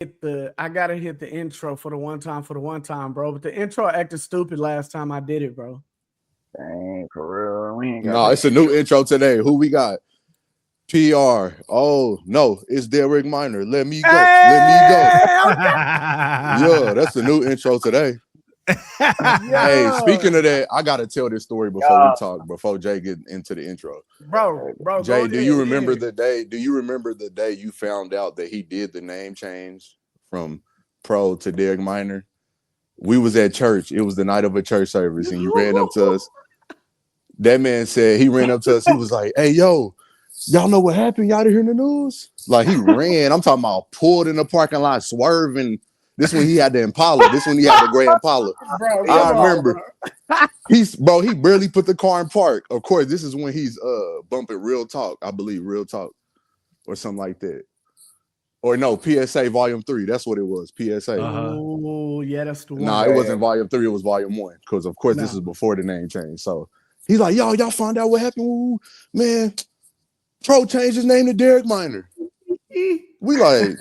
hit the intro for the one time, bro. But the intro acted stupid last time I did it, bro. Dang, for real. We ain't got No, it's a new intro today. Who we got? PR. Oh no, it's Derek Minor. Let me go. Let me go. Yeah, that's the new intro today. Hey, speaking of that, I gotta tell this story before we talk. Before Jay get into the intro, bro. Jay, do you remember the day? Do you remember the day you found out that he did the name change from Pro to Derek Minor? We was at church. It was the night of a church service, and you ran up to us. That man said he ran up to us. He was like, "Hey, yo, y'all know what happened? Y'all didn't hear the news?" Like he ran. I'm talking about pulled in the parking lot, swerving. This one he had the Impala. This one he had the gray Impala. I remember. He barely put the car in park. Of course, this is when he's bumping Real Talk, I believe, Real Talk, or something like that. Or no, PSA Volume 3. That's what it was. PSA. Oh, yeah, that's the one. Nah, it wasn't Volume 3, it was Volume 1. Because of course this is before the name change. So he's like, y'all find out what happened. Ooh, man, Pro changed his name to Derek Minor. We like,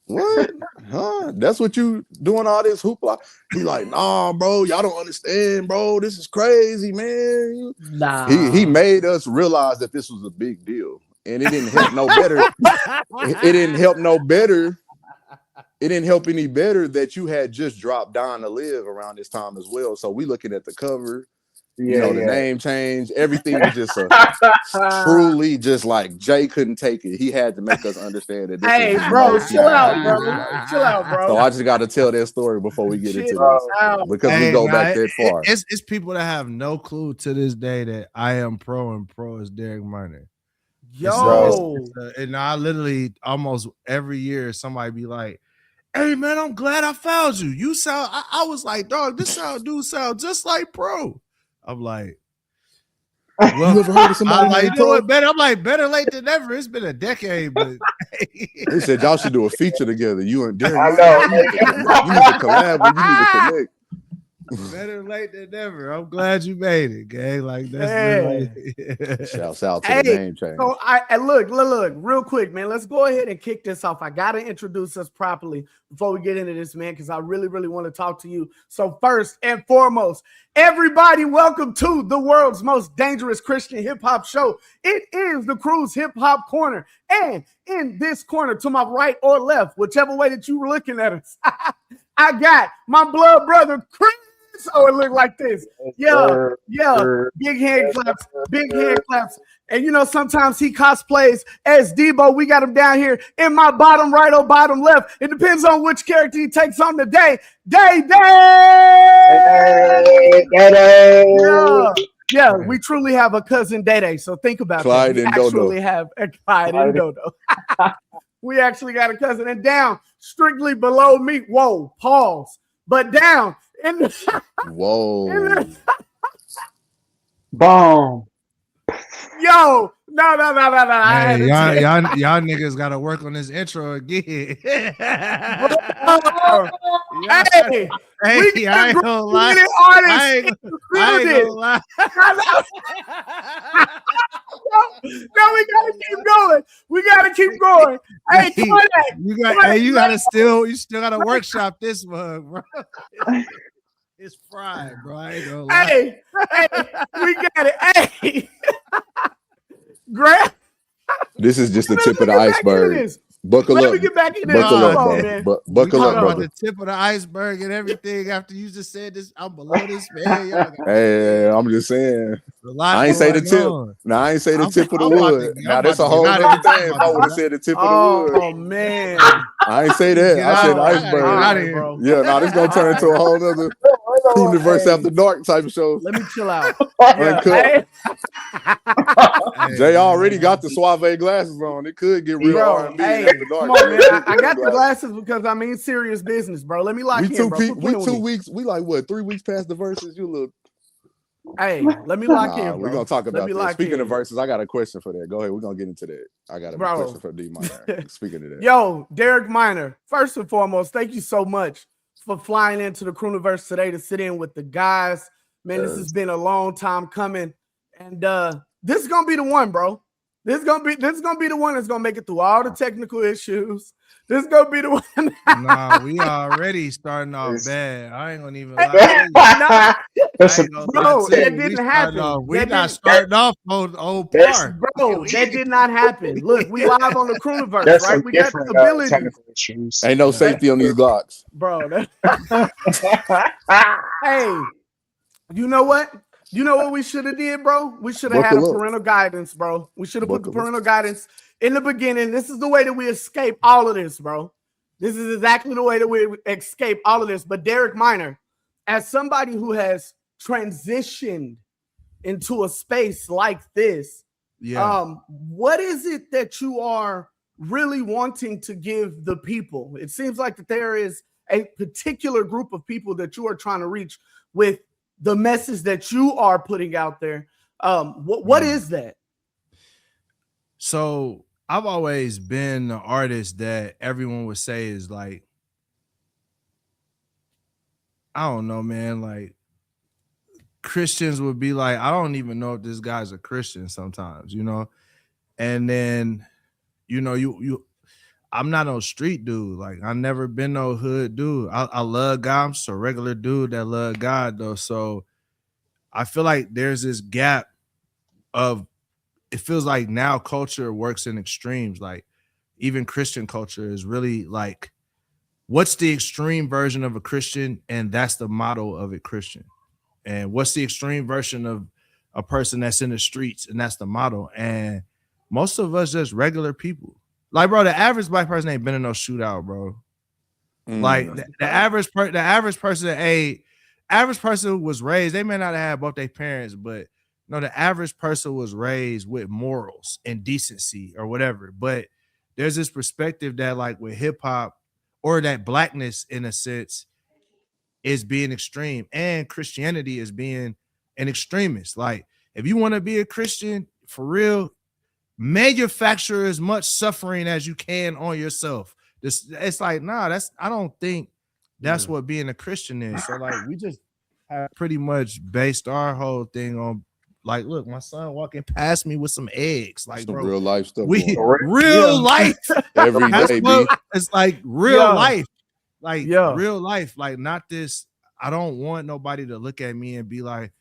what? Huh? That's what you doing all this hoopla? He like, nah, bro, y'all don't understand, bro. This is crazy, man. Nah. He made us realize that this was a big deal. And it didn't help no better. It didn't help no better. It didn't help any better that you had just dropped Down to Live around this time as well. So we looking at the cover. The name change, everything was just truly just like Jay couldn't take it. He had to make us understand that. Hey, bro, chill out, bro. So I just got to tell that story before we get into this because we go back that far. It's people that have no clue to this day that I am Pro and Pro is Derek Minor. And I literally almost every year somebody be like, "Hey man, I'm glad I found you. You sound." I was like, "Dog, this sound just like Pro." I'm like, well, you ever heard of somebody like, you know what, better? I'm like, better late than never. It's been a decade, but they said y'all should do a feature together. You and Derek. I know. You need to collab. You need to connect. Better late than never. I'm glad you made it, gang. Like that's really shouts out to the name change. So look, real quick, man. Let's go ahead and kick this off. I gotta introduce us properly before we get into this, man, because I really, really want to talk to you. So first and foremost, everybody, welcome to the world's most dangerous Christian hip hop show. It is the Crew's Hip Hop Corner, and in this corner, to my right or left, whichever way that you were looking at us, I got my blood brother Chris. So it looked like this. Yeah. Big hand claps. And sometimes he cosplays as Debo. We got him down here in my bottom right or bottom left. It depends on which character he takes on the day. Day. Yeah, we truly have a cousin Day. So think about Clyde that. We actually have a Clyde and Dodo. We actually got a cousin. And down, strictly below me. Whoa, pause. But down. Whoa. Boom. Yo, no. Hey, y'all niggas gotta work on this intro again. Hey, I ain't gonna lie. I ain't gonna lie. No, we gotta keep going. Hey, you still gotta workshop this mug, bro. It's fried, bro. I ain't gonna lie. Hey, we got it. Hey, Grant. This is just the tip of the iceberg. Buckle up. Let me get back in this. Buckle up, bro. Buckle up, brother. The tip of the iceberg and everything. After you just said this, I'm below this, man. Hey, I'm just saying. I ain't say the tip. Now I ain't say the tip of the wood. Now that's a whole other thing. If I would have said the tip of the wood. Oh man. I ain't say that. I said iceberg. Yeah, now this gonna turn into a whole other universe after dark type of show. Let me chill out. Jay already got the Suave glasses on. It could get real R&B after dark. Come on, man. I got the glasses because I mean serious business, bro. Let me lock in, bro. We 2 weeks. We like what? 3 weeks past the verses. You look. Hey, let me lock in, bro. We're gonna talk about that. Speaking of verses, I got a question for that. Go ahead. We're gonna get into that. I got a question for D Minor. Speaking of that. Yo, Derek Minor, first and foremost, thank you so much for flying into the Crewniverse today to sit in with the guys. Man, this has been a long time coming. And this is gonna be the one, bro. This is gonna be the one that's gonna make it through all the technical issues. This is gonna be the one. Nah, we already starting off bad. I ain't gonna even lie to you. I ain't gonna lie Bro, to that you. didn't happen. We not starting off on old That's- par. Bro, that did not happen. Look, we live on the Cruniverse, There's right? some We got different the ability, technical issues. Ain't no safety on these Glocks. bro. Hey, you know what? You know what we should have did, bro? We should have had a Buckle up. parental guidance, bro. We should have put the Buckle up. parental guidance in the beginning. This is the way that we escape all of this, bro. This is exactly the way that we escape all of this. But Derek Minor, as somebody who has transitioned into a space like this, what is it that you are really wanting to give the people? It seems like that there is a particular group of people that you are trying to reach with the message that you are putting out there. What is that? So I've always been the artist that everyone would say is like, I don't know, man. Like Christians would be like, I don't even know if this guy's a Christian sometimes, you know? And then, you know, I'm not no street dude. Like I never been no hood dude. I love God. I'm just a regular dude that love God though. So I feel like there's this gap of, it feels like now culture works in extremes. Like even Christian culture is really like, what's the extreme version of a Christian? And that's the motto of it, Christian. And what's the extreme version of a person that's in the streets? And that's the motto. And most of us just regular people. Like, bro, the average black person ain't been in no shootout, bro. Like the average person was raised. They may not have had both their parents, but no, the average person was raised with morals and decency or whatever. But there's this perspective that, like, with hip hop, or that blackness, in a sense, is being extreme, and Christianity is being an extremist. Like, if you want to be a Christian for real, manufacture as much suffering as you can on yourself. It's like, nah, I don't think that's what being a Christian is. So like, we just have pretty much based our whole thing on, like, look, my son walking past me with some eggs, like, some bro, real life stuff. real life every day, B. It's like real life, like real life, like not this. I don't want nobody to look at me and be like,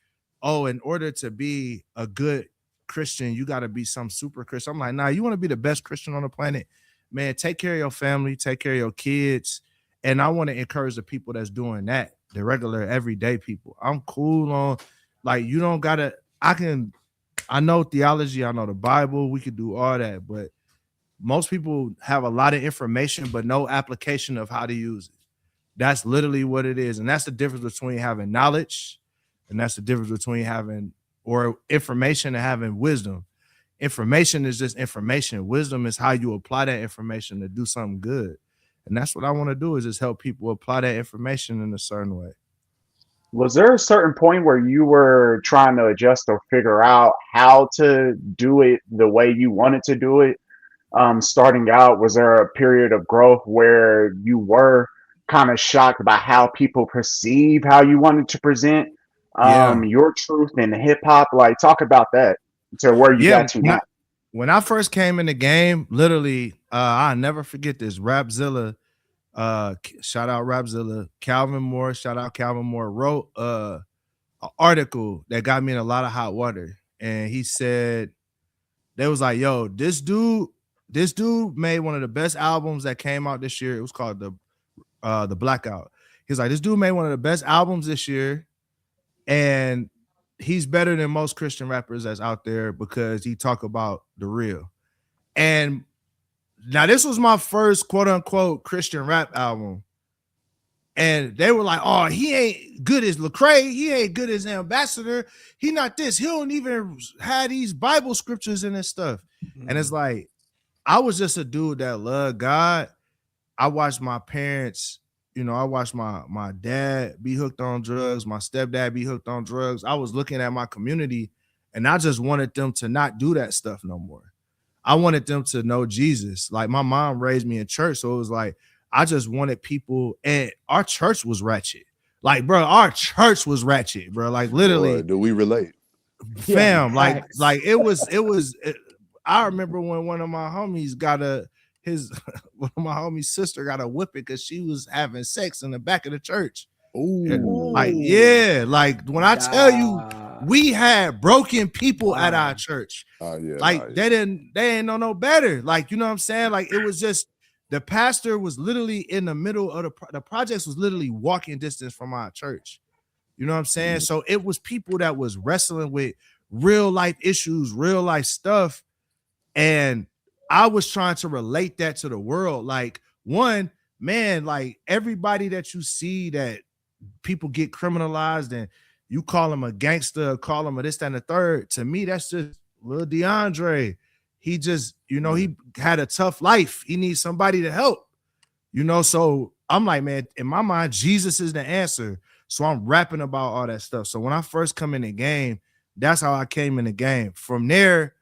oh, in order to be a good Christian, you got to be some super Christian. I'm like, nah, you want to be the best Christian on the planet, man, take care of your family, take care of your kids. And I want to encourage the people that's doing that, the regular everyday people. I'm cool on, like, you don't gotta, I know theology, I know the Bible, we could do all that, but most people have a lot of information but no application of how to use it. That's literally what it is. And that's the difference between having knowledge, and that's the difference between having or information and having wisdom. Information is just information. Wisdom is how you apply that information to do something good. And that's what I want to do, is just help people apply that information in a certain way. Was there a certain point where you were trying to adjust or figure out how to do it the way you wanted to do it? Starting out, was there a period of growth where you were kind of shocked by how people perceive how you wanted to present your truth in hip hop? Like, talk about that to where you got to now. When I first came in the game, literally, I'll never forget this. Rapzilla, shout out Rapzilla, Calvin Moore, shout out Calvin Moore, wrote an article that got me in a lot of hot water. And he said, they was like, yo, this dude made one of the best albums that came out this year. It was called the Blackout. He's like, this dude made one of the best albums this year, and he's better than most Christian rappers that's out there because he talk about the real. And now this was my first quote unquote Christian rap album. And they were like, oh, he ain't good as Lecrae. He ain't good as Ambassador. He not this. He don't even have these Bible scriptures in his stuff. Mm-hmm. And it's like, I was just a dude that loved God. I watched my parents, I watched my dad be hooked on drugs, my stepdad be hooked on drugs. I was looking at my community, and I just wanted them to not do that stuff no more. I wanted them to know Jesus. Like, my mom raised me in church, so it was like, I just wanted people, and our church was ratchet. Like, bro, our church was ratchet, bro. Like, literally. Boy, do we relate? Fam, like it was. I remember when one of my homies got one of my homies' sister got a whipping because she was having sex in the back of the church. Ooh. Like, yeah, like when I tell you, we had broken people at our church. Yeah, like they didn't know no better. Like, you know what I'm saying? Like, it was just the pastor was literally in the middle of the projects was literally walking distance from our church. You know what I'm saying? So it was people that was wrestling with real life issues, real life stuff. And I was trying to relate that to the world. Like, one, man, like everybody that you see that people get criminalized and you call him a gangster, call him a this, that, and the third. To me, that's just little DeAndre. He just, he had a tough life. He needs somebody to help, So I'm like, man, in my mind, Jesus is the answer. So I'm rapping about all that stuff. So when I first come in the game, that's how I came in the game. From there,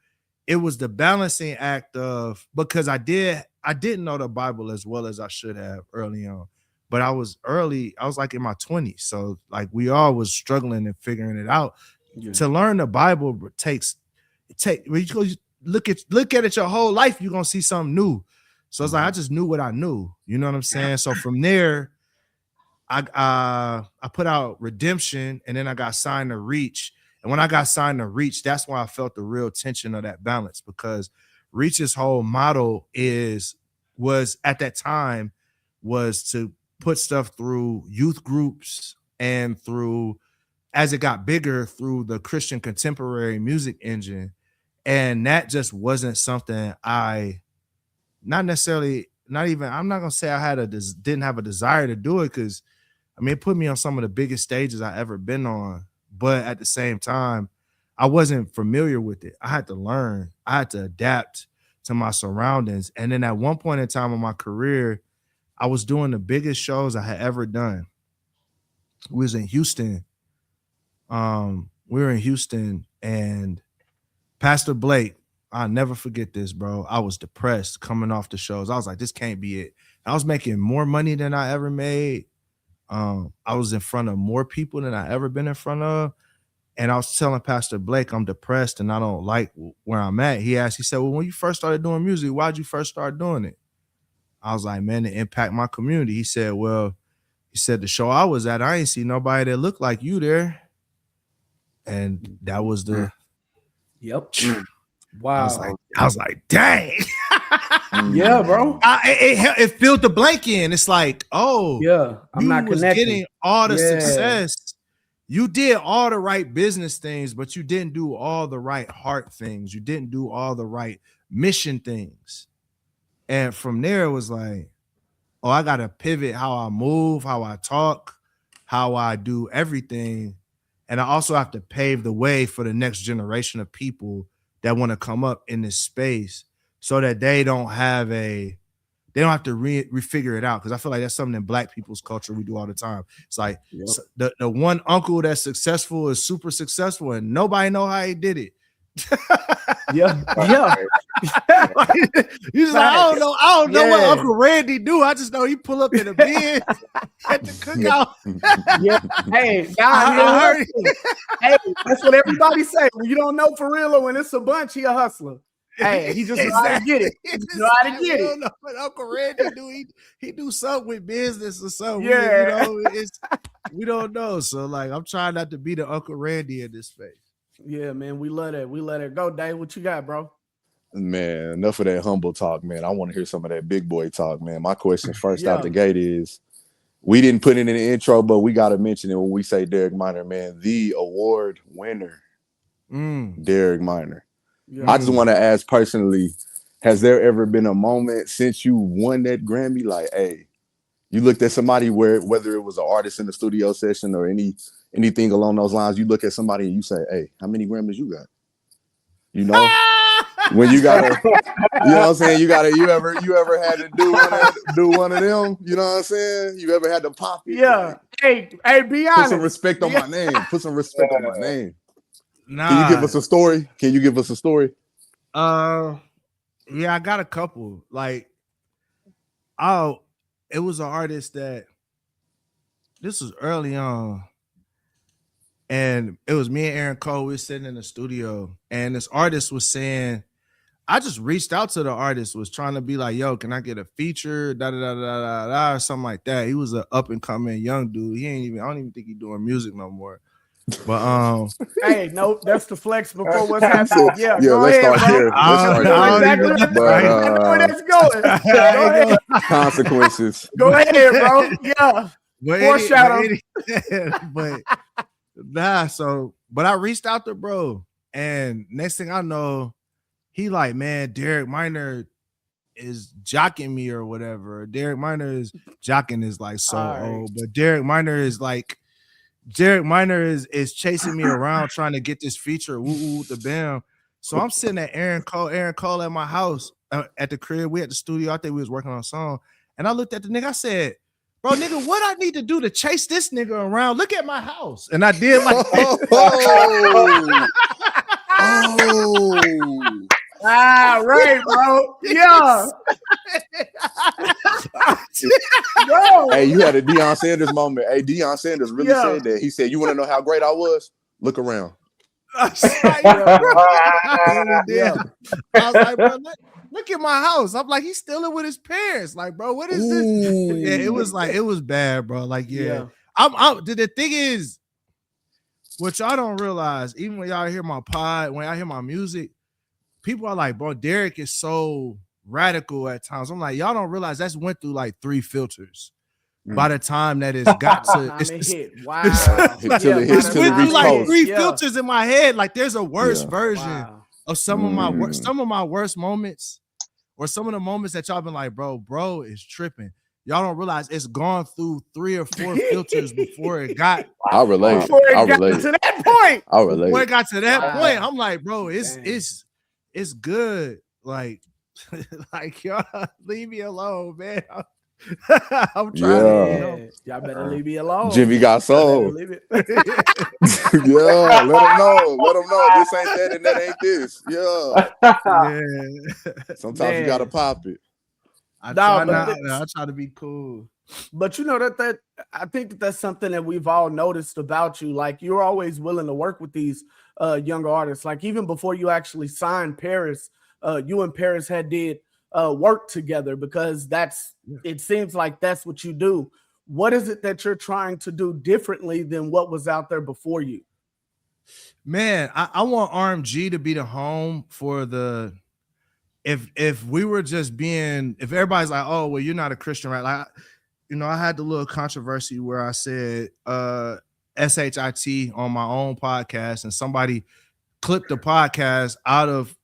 it was the balancing act of, because I didn't know the Bible as well as I should have early on. But I was like in my 20s. So like we all was struggling and figuring it out. Yeah. To learn the Bible when you look at it your whole life, you're gonna see something new. So it's like I just knew what I knew. You know what I'm saying? So from there, I put out Redemption, and then I got signed to Reach. And when I got signed to Reach, that's why I felt the real tension of that balance, because Reach's whole model was at that time was to put stuff through youth groups and through, as it got bigger, through the Christian contemporary music engine. And that just wasn't something I'm not gonna say I didn't have a desire to do it, because it put me on some of the biggest stages I ever been on. But at the same time, I wasn't familiar with it. I had to learn. I had to adapt to my surroundings. And then at one point in time in my career, I was doing the biggest shows I had ever done. We was in Houston. We were in Houston, and Pastor Blake, I'll never forget this, bro. I was depressed coming off the shows. I was like, this can't be it. I was making more money than I ever made. I was in front of more people than I ever been in front of. And I was telling Pastor Blake, I'm depressed and I don't like where I'm at. He said, well, when you first started doing music, why'd you first start doing it? I was like, man, to impact my community. He said, the show I was at, I ain't see nobody that looked like you there. And that was the... Yep. Wow. I was like, dang. Yeah, bro. It filled the blank in. It's like, oh, yeah, I'm not getting all the success. You did all the right business things, but you didn't do all the right heart things. You didn't do all the right mission things. And from there, it was like, oh, I got to pivot how I move, how I talk, how I do everything. And I also have to pave the way for the next generation of people that want to come up in this space, so that they don't have to refigure it out. Because I feel like that's something in Black people's culture we do all the time. It's like the one uncle that's successful is super successful and nobody know how he did it. Yeah. He's like, I don't know what Uncle Randy do. I just know he pull up in a bin at the cookout. Hey, hey, that's what everybody say. When you don't know for real, or when it's a bunch, he a hustler. Hey, he just know how to get it. He just know how to get it. Know what Uncle Randy do. He do something with business or something. Yeah. We don't know. So like, I'm trying not to be the Uncle Randy in this space. Yeah, man, we let it go. Dave, what you got, bro? Man, enough of that humble talk, man. I want to hear some of that big boy talk, man. My question first out the gate is, we didn't put it in the intro, but we got to mention it when we say Derek Minor, man, the award winner, Derek Minor. Yeah. I just want to ask personally, has there ever been a moment since you won that Grammy, like, hey, you looked at somebody whether it was an artist in the studio session or anything along those lines, you look at somebody and you say, hey, how many Grammys you got? You know? When you gotta, you know what I'm saying? You ever had to do one of them? You know what I'm saying? You ever had to pop it? Yeah. Hey, be honest. Put some respect on my name. Put some respect on my name. Nah. Can you give us a story? Yeah, I got a couple. Like, it was an artist that this was early on. And it was me and Aaron Cole. We were sitting in the studio, and this artist was saying, I just reached out to the artist, was trying to be like, yo, can I get a feature? Da da da da da da, or something like that. He was an up and coming young dude. I don't even think he's doing music no more. But hey, nope, that's the flex before what's happening. Yeah, Yeah, go let's ahead, start bro. there. Let's You start know there. exactly what But I know where that's going. Go ahead. consequences. Go ahead, bro. Yeah. Foreshadow. But nah, but I reached out to bro, and next thing I know, he like, man, Derek Minor is jocking me or whatever. Derek Minor is jocking is like so old, but Derek Minor is chasing me around trying to get this feature. Woo woo the bam. So I'm sitting at Aaron Cole at my house at the crib. We at the studio. I think we was working on a song, and I looked at the nigga. I said, bro, nigga, what I need to do to chase this nigga around? Look at my house. And I did like Right, bro. Yeah. Bro. Hey, you had a Deion Sanders moment. Hey, Deion Sanders really said that. He said, you want to know how great I was? Look around. I was like, bro, look at my house. I'm like, he's stealing with his parents. Like, bro, what is this? Yeah, it was bad, bro. Like, yeah. The thing is, what y'all don't realize, even when y'all hear my pod, when y'all hear my music, people are like, bro, Derek is so radical at times. I'm like, y'all don't realize that's went through like 3 filters. By the time that it's got to wow. It went through like 3 filters in my head. Like there's a worse version of some of my worst moments, or some of the moments that y'all been like, bro is tripping. Y'all don't realize it's gone through 3 or 4 filters before it got. I relate. Before it got to that point. I relate. Before it got to that point, I'm like, bro, it's good. Like y'all leave me alone, man. I'm trying. Y'all better leave me alone. Jimmy got sold. Let him know. This ain't that and that ain't this. Yeah. Sometimes you gotta pop it. I try to be cool. But you know that I think that's something that we've all noticed about you. Like you're always willing to work with these younger artists. Like even before you actually signed Paris, you and Paris did work together, because it seems like that's what you do. What is it that you're trying to do differently than what was out there before you? Man, I want RMG to be the home for the if we were just being, if everybody's like, oh well, you're not a Christian, right? Like, I had the little controversy where I said SHIT on my own podcast, and somebody clipped the podcast out of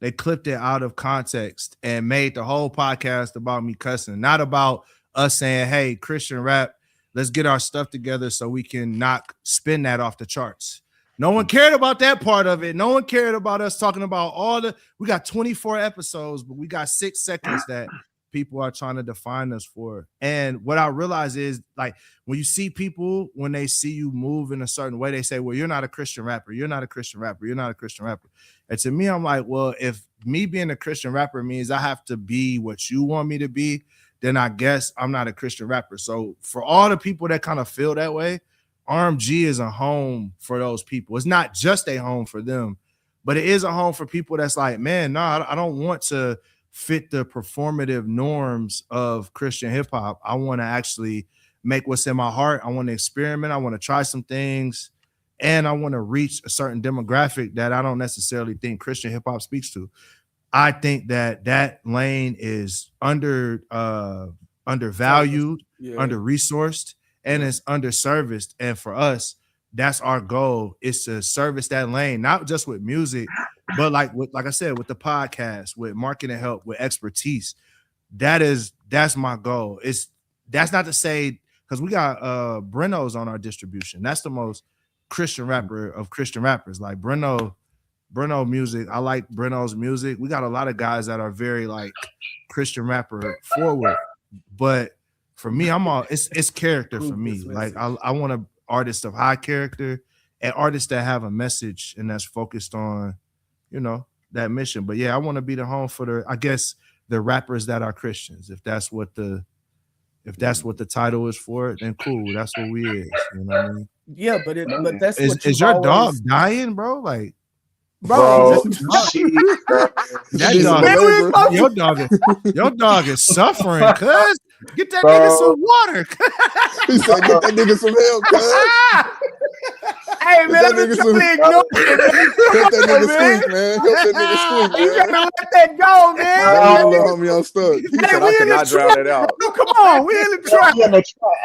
they clipped it out of context and made the whole podcast about me cussing, not about us saying, hey, Christian rap, let's get our stuff together so we can not spin that off the charts. No one cared about that part of it. No one cared about us talking about we got 24 episodes, but we got 6 seconds that people are trying to define us for. And what I realize is, like, when you see people, when they see you move in a certain way, they say, well, you're not a Christian rapper. You're not a Christian rapper. You're not a Christian rapper. And to me, I'm like, well, if me being a Christian rapper means I have to be what you want me to be, then I guess I'm not a Christian rapper. So for all the people that kind of feel that way, RMG is a home for those people. It's not just a home for them, but it is a home for people that's like, man, no, I don't want to fit the performative norms of Christian hip hop. I want to actually make what's in my heart. I want to experiment. I want to try some things, and I want to reach a certain demographic that I don't necessarily think Christian hip hop speaks to. I think that lane is undervalued, under-resourced, and it's underserviced. And for us, that's our goal, is to service that lane, not just with music, but like I said, with the podcast, with marketing help, with expertise. That's my goal. That's not to say, because we got Breno's on our distribution. That's the most Christian rapper of Christian rappers. Like Breno music. I like Breno's music. We got a lot of guys that are very like Christian rapper forward. But for me, it's character for me. Like I want an artist of high character and artists that have a message and that's focused on, that mission. But yeah, I want to be the home for the rappers that are Christians. If that's what the title is for it, then cool. That's what we is. You know what I mean? Yeah, but that's is your dog dying, bro? Like, bro. Jeez, bro. That She's a dog, Man, we believer. supposed your dog is suffering, cuz. Get that Bro. nigga some water. He said, "Get that nigga some help, cuz. Hey man, That I've been nigga trying some- to ignore it, man. Help that Come on, nigga man. squeak, man. Help that nigga squeak, You man. gotta let that go, man. Don't leave a little homie on stuck." He Hey, said, we "I in the cannot drown trap, it out." bro. Come on, we in the trap,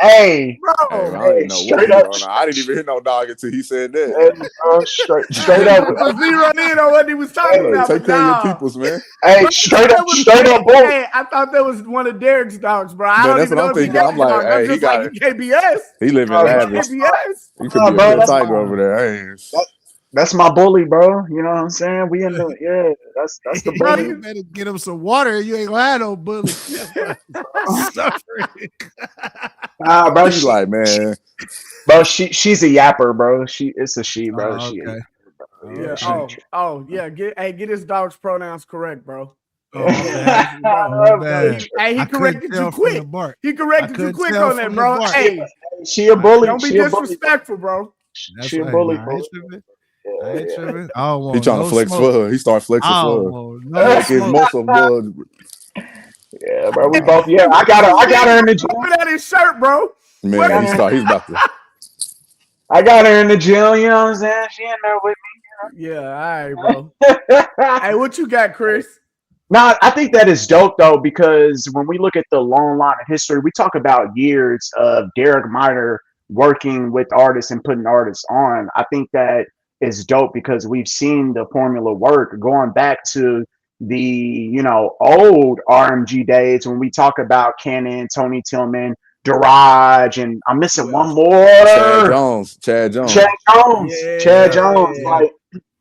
Hey, bro. Hey, I didn't know what straight was up, going on. I didn't even hear no dog until he said that. hey, bro, straight up, Was zeroed in on what he was talking Look, about, take but care of your nah. peoples, man. hey, Bro, straight up, boy. Hey, I thought that was one of Derek's dogs, bro. I But don't that's even what know I'm if he thinking. got I'm a like, dog. I'm hey, he just got like, it. he can't be us. He live in Bro, He lavish. can't be us. He could be a bro, real that's tiger over there. Hey, that's my bully, bro. You know what I'm saying? We in the that's the Bro, bully. You better get him some water. You ain't gonna have no bully. Suffering. Bro, he's like, man, she's a yapper, bro. It's a she, bro. Oh, She a okay. yapper, Yeah. Okay. Yeah. Get his dog's pronouns correct, bro. Oh, my bad. Bro. My bad. Hey, he I couldn't corrected tell you from the quick. bark. He I corrected you couldn't quick tell on that, from the bro. bark. Hey, She a bully. don't be She a bully. disrespectful, bro. That's She a right. bully, Nah, I bro. ain't tripping. I Yeah, ain't yeah. tripping. I don't he want trying to no flex smoke. for her. He start flexing I for don't her. want no Like his smoke. muscle blood. Yeah, bro. We both. Yeah, I got her in the gym. Put out his shirt, bro. Man, he's about to. I got her in the gym. You know what I'm saying? She in there with Yeah, all right, bro. me. Hey, what you got, Chris? Now, I think that is dope though, because when we look at the long line of history, we talk about years of Derek Minor working with artists and putting artists on. I think that is dope because we've seen the formula work going back to the old RMG days when we talk about Cannon, Tony Tillman, Daraj, and I'm missing one Chad more. Jones. Chad Chad Jones. Jones. Chad Jones. Yeah. Like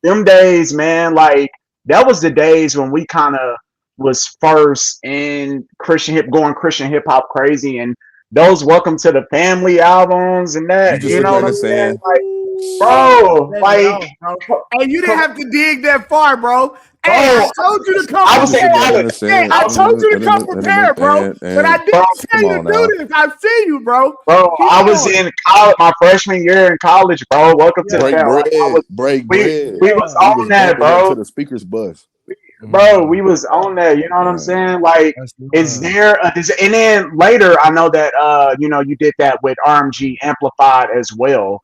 them days, man. Like that was the days when we kind of was first in Christian hip hop crazy, and those Welcome to the Family albums and You that. just You look know like what the I'm saying? saying. Like, bro, Let's like, go, bro. Hey, you didn't have to dig that far, bro. Hey, bro, I told you to come I You was just in look like prepared. in college. the Hey, saying. I I was, told you to come prepared, bro. But I didn't bro, tell Come you to on now. do this. I see you, bro. bro, Keep I was going. in college, my freshman year in college, bro. Welcome to the Yeah, Break family. Like, bread. Break bread. we was yeah. We on was that, bumping that bro. to the speakers bus. Bro, we was on that. You know what I'm Man. saying? Like, That's is love. there and then later I know that you did that with RMG Amplified as well.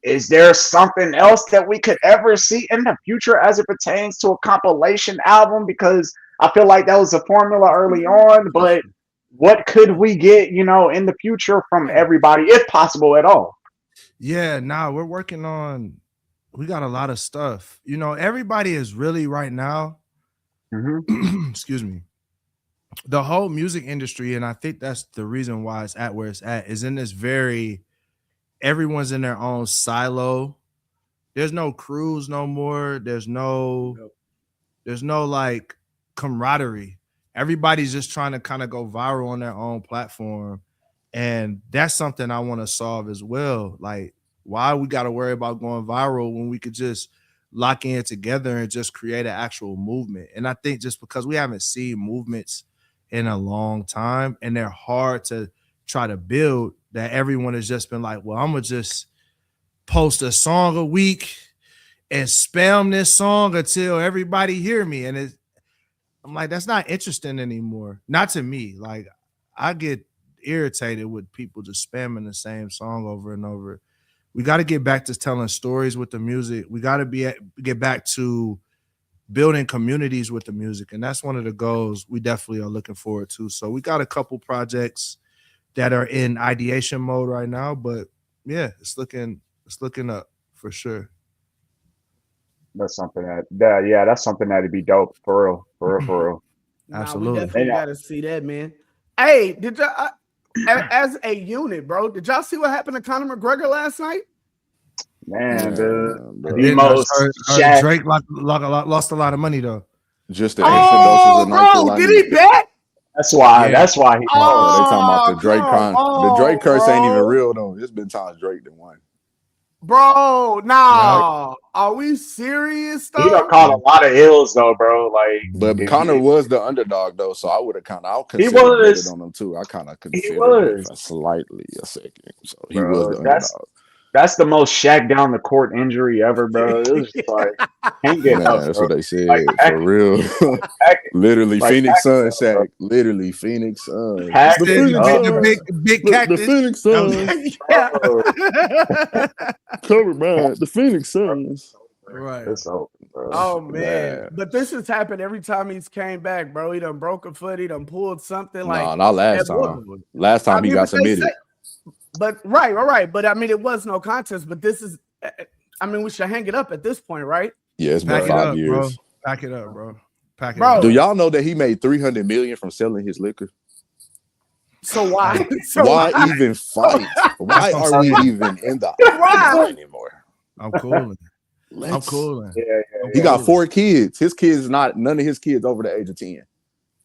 Is there something else that we could ever see in the future as it pertains to a compilation album? Because I feel like that was a formula early on, but what could we get, in the future from everybody, if possible at all? Yeah, we're working on. We got a lot of stuff. Everybody is really right now. Mm-hmm. Excuse me. The whole music industry, and I think that's the reason why it's at where it's at, is in this very. Everyone's in their own silo. There's no crews no more. There's no like camaraderie. Everybody's just trying to kind of go viral on their own platform. And that's something I want to solve as well. Like, why we got to worry about going viral when we could just lock in together and just create an actual movement? And I think just because we haven't seen movements in a long time and they're hard to try to build, that everyone has just been like, well, I'm going to just post a song a week and spam this song until everybody hear me. And I'm like, that's not interesting anymore. Not to me. Like, I get irritated with people just spamming the same song over and over. We got to get back to telling stories with the music. We got to get back to building communities with the music. And that's one of the goals we definitely are looking forward to. So we got a couple projects that are in ideation mode right now, but yeah, it's looking up for sure. That's something that's something that'd be dope for real. Absolutely. We definitely got to see that, man. Hey, did y'all, as a unit, bro, did y'all see what happened to Conor McGregor last night? Man, dude, bro. the most heard Drake lost a lot of money though. Just the extra doses of bro, did he nitroglycerin. bet? That's why he They talking about the Drake come con. The Drake curse bro. ain't even real though. It's been times Drake that won. Bro, nah. Are we serious though? He done caught a lot of ills though, bro. Like, But Connor was the underdog though, so I would have I'll he consider betting was, on him too. I kind of he considered it was, for slightly a second. So he was bro. the underdog. That's the most Shaq down the court injury ever, bro. It was just like can't get Man, up, that's bro. what they said Like for real. pack it, Literally, like Phoenix pack it Suns, up, bro. Shaq. Literally, Phoenix Suns. He Pack The said it the Phoenix big, up, the Suns. big, big The cactus. Phoenix That was Suns. Yeah. Kobe Bryant. The Phoenix Suns. right. It's over, bro. Oh man, Man. but this has happened every time he's came back, bro. He done broke a foot, he done pulled something like Nah, not last that. time. Last time he got But they say, submitted. but right. But I mean, it was no contest. But this is, I mean, we should hang it up at this point, right? Yeah, it's been Pack it 5 up, years. bro. Pack it up, bro. Pack it Bro. up. Do y'all know that he made $300 million from selling his liquor? So why? Why even fight? Why what are I'm we saying. even in the Why? octagon anymore? I'm cooling. I'm Let's- cooling. Yeah, He got 4 kids. His kids none of his kids over the age of 10.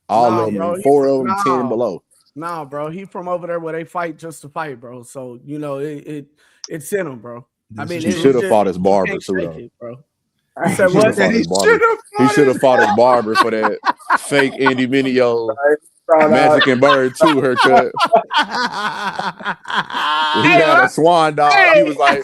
All Nah, of them, bro, 4 of them 10 below. Nah, bro. He from over there where they fight just to fight, bro. So you know it's in him, bro. I mean, He should have fought his barber too, though. it, bro. yeah. You said He should what? have fought his barber. He should have fought his barber for that fake Andy Mineo Magic and Bird 2 haircut. He had a swan dive. He was like,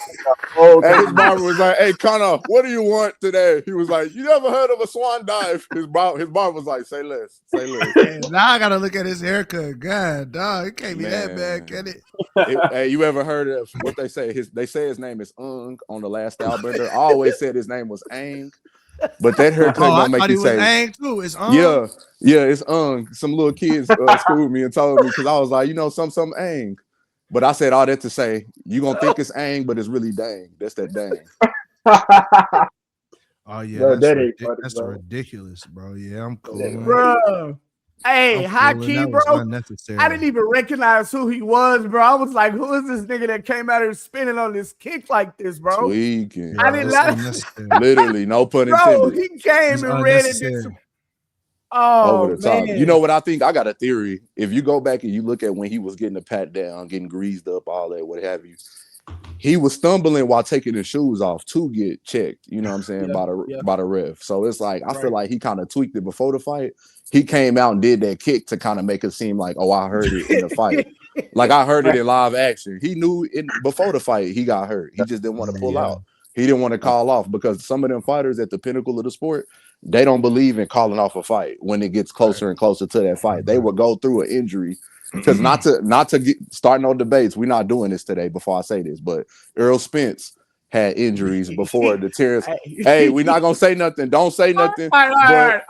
and his barber was like, "Hey, Connor, what do you want today?" He was like, "You never heard of a swan dive?" His barber was like, "Say less, say less." Now I gotta look at his haircut. God, dog, it can't be that Man. bad, can it? Hey, you ever heard of what they say? They say his name is Ung on the Last Stylebender. I always said his name was Ang, but that haircut Oh, I gonna make thought you he was say, Ang too. It's yeah, it's Ung. Some little kids schooled me and told me because I was like, some Ang. But I said all that to say, you gonna think it's Ang, but it's really Dang. That's that Dang. Oh yeah, Bro, that's that ain't funny, that's bro. ridiculous, bro. Yeah, I'm cool. Bro. Hey, high key, bro. Unnecessary. I didn't even recognize who he was, bro. I was like, who is this nigga that came out here spinning on this kick like this, bro? Tweaking. I did not. Literally, no pun Bro, intended. he came and read it. Over the top. Man. You know what I think? I got a theory. If you go back and you look at when he was getting a pat down, getting greased up, all that, what have you, he was stumbling while taking his shoes off to get checked. You know what I'm saying? By the ref. So it's like I feel like he kind of tweaked it before the fight. He came out and did that kick to kind of make it seem like, oh, I heard it in the fight. Like I heard it in live action. He knew it before the fight. He got hurt. He just didn't want to pull out. He didn't want to call off because some of them fighters at the pinnacle of the sport, they don't believe in calling off a fight when it gets closer and closer to that fight. They will go through an injury because not to start no debates. We're not doing this today. Before I say this, but Earl Spence had injuries before the Terrence. Hey, we're not gonna say nothing. Don't say nothing. All right.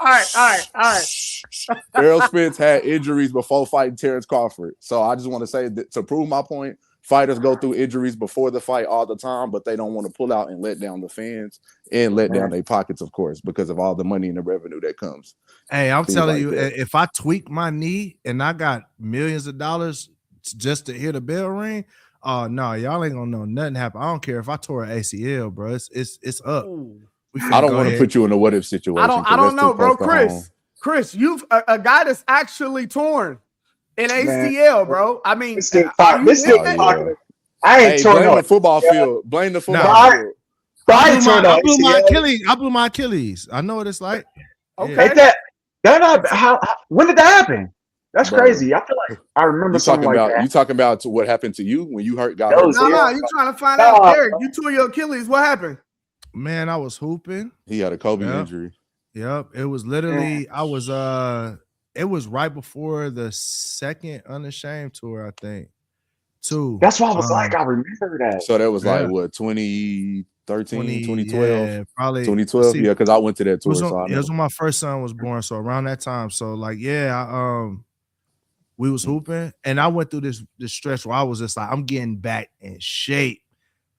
Earl Spence had injuries before fighting Terrence Crawford. So I just want to say that to prove my point. Fighters go through injuries before the fight all the time, but they don't want to pull out and let down the fans and let down their pockets, of course, because of all the money and the revenue that comes. Hey, I'm telling you, if I tweak my knee and I got millions of dollars just to hear the bell ring, oh no, y'all ain't gonna know nothing happen. I don't care if I tore an ACL, bro. It's up. I don't want to put you in a what if situation. I don't know, bro. Chris, you've a guy that's actually torn. In ACL, bro. I mean, I ain't torn blame the football field. Blame the football field. I blew my Achilles. I blew my Achilles. I know what it's like. Okay. When did that happen? That's crazy. I feel like I remember something like that. You talking about what happened to you when you hurt? No, you trying to find out, Derek. You tore your Achilles. What happened? Man, I was hooping. He had a Kobe injury. Yep. It was literally, it was right before the second Unashamed tour, I think. Too. That's what I was like. I remember that. So that was like what, 2013, 2012? Yeah, probably 2012. Yeah, because I went to that tour. It was when my first son was born. So around that time. So like, we was hooping, and I went through this stretch where I was just like, I'm getting back in shape.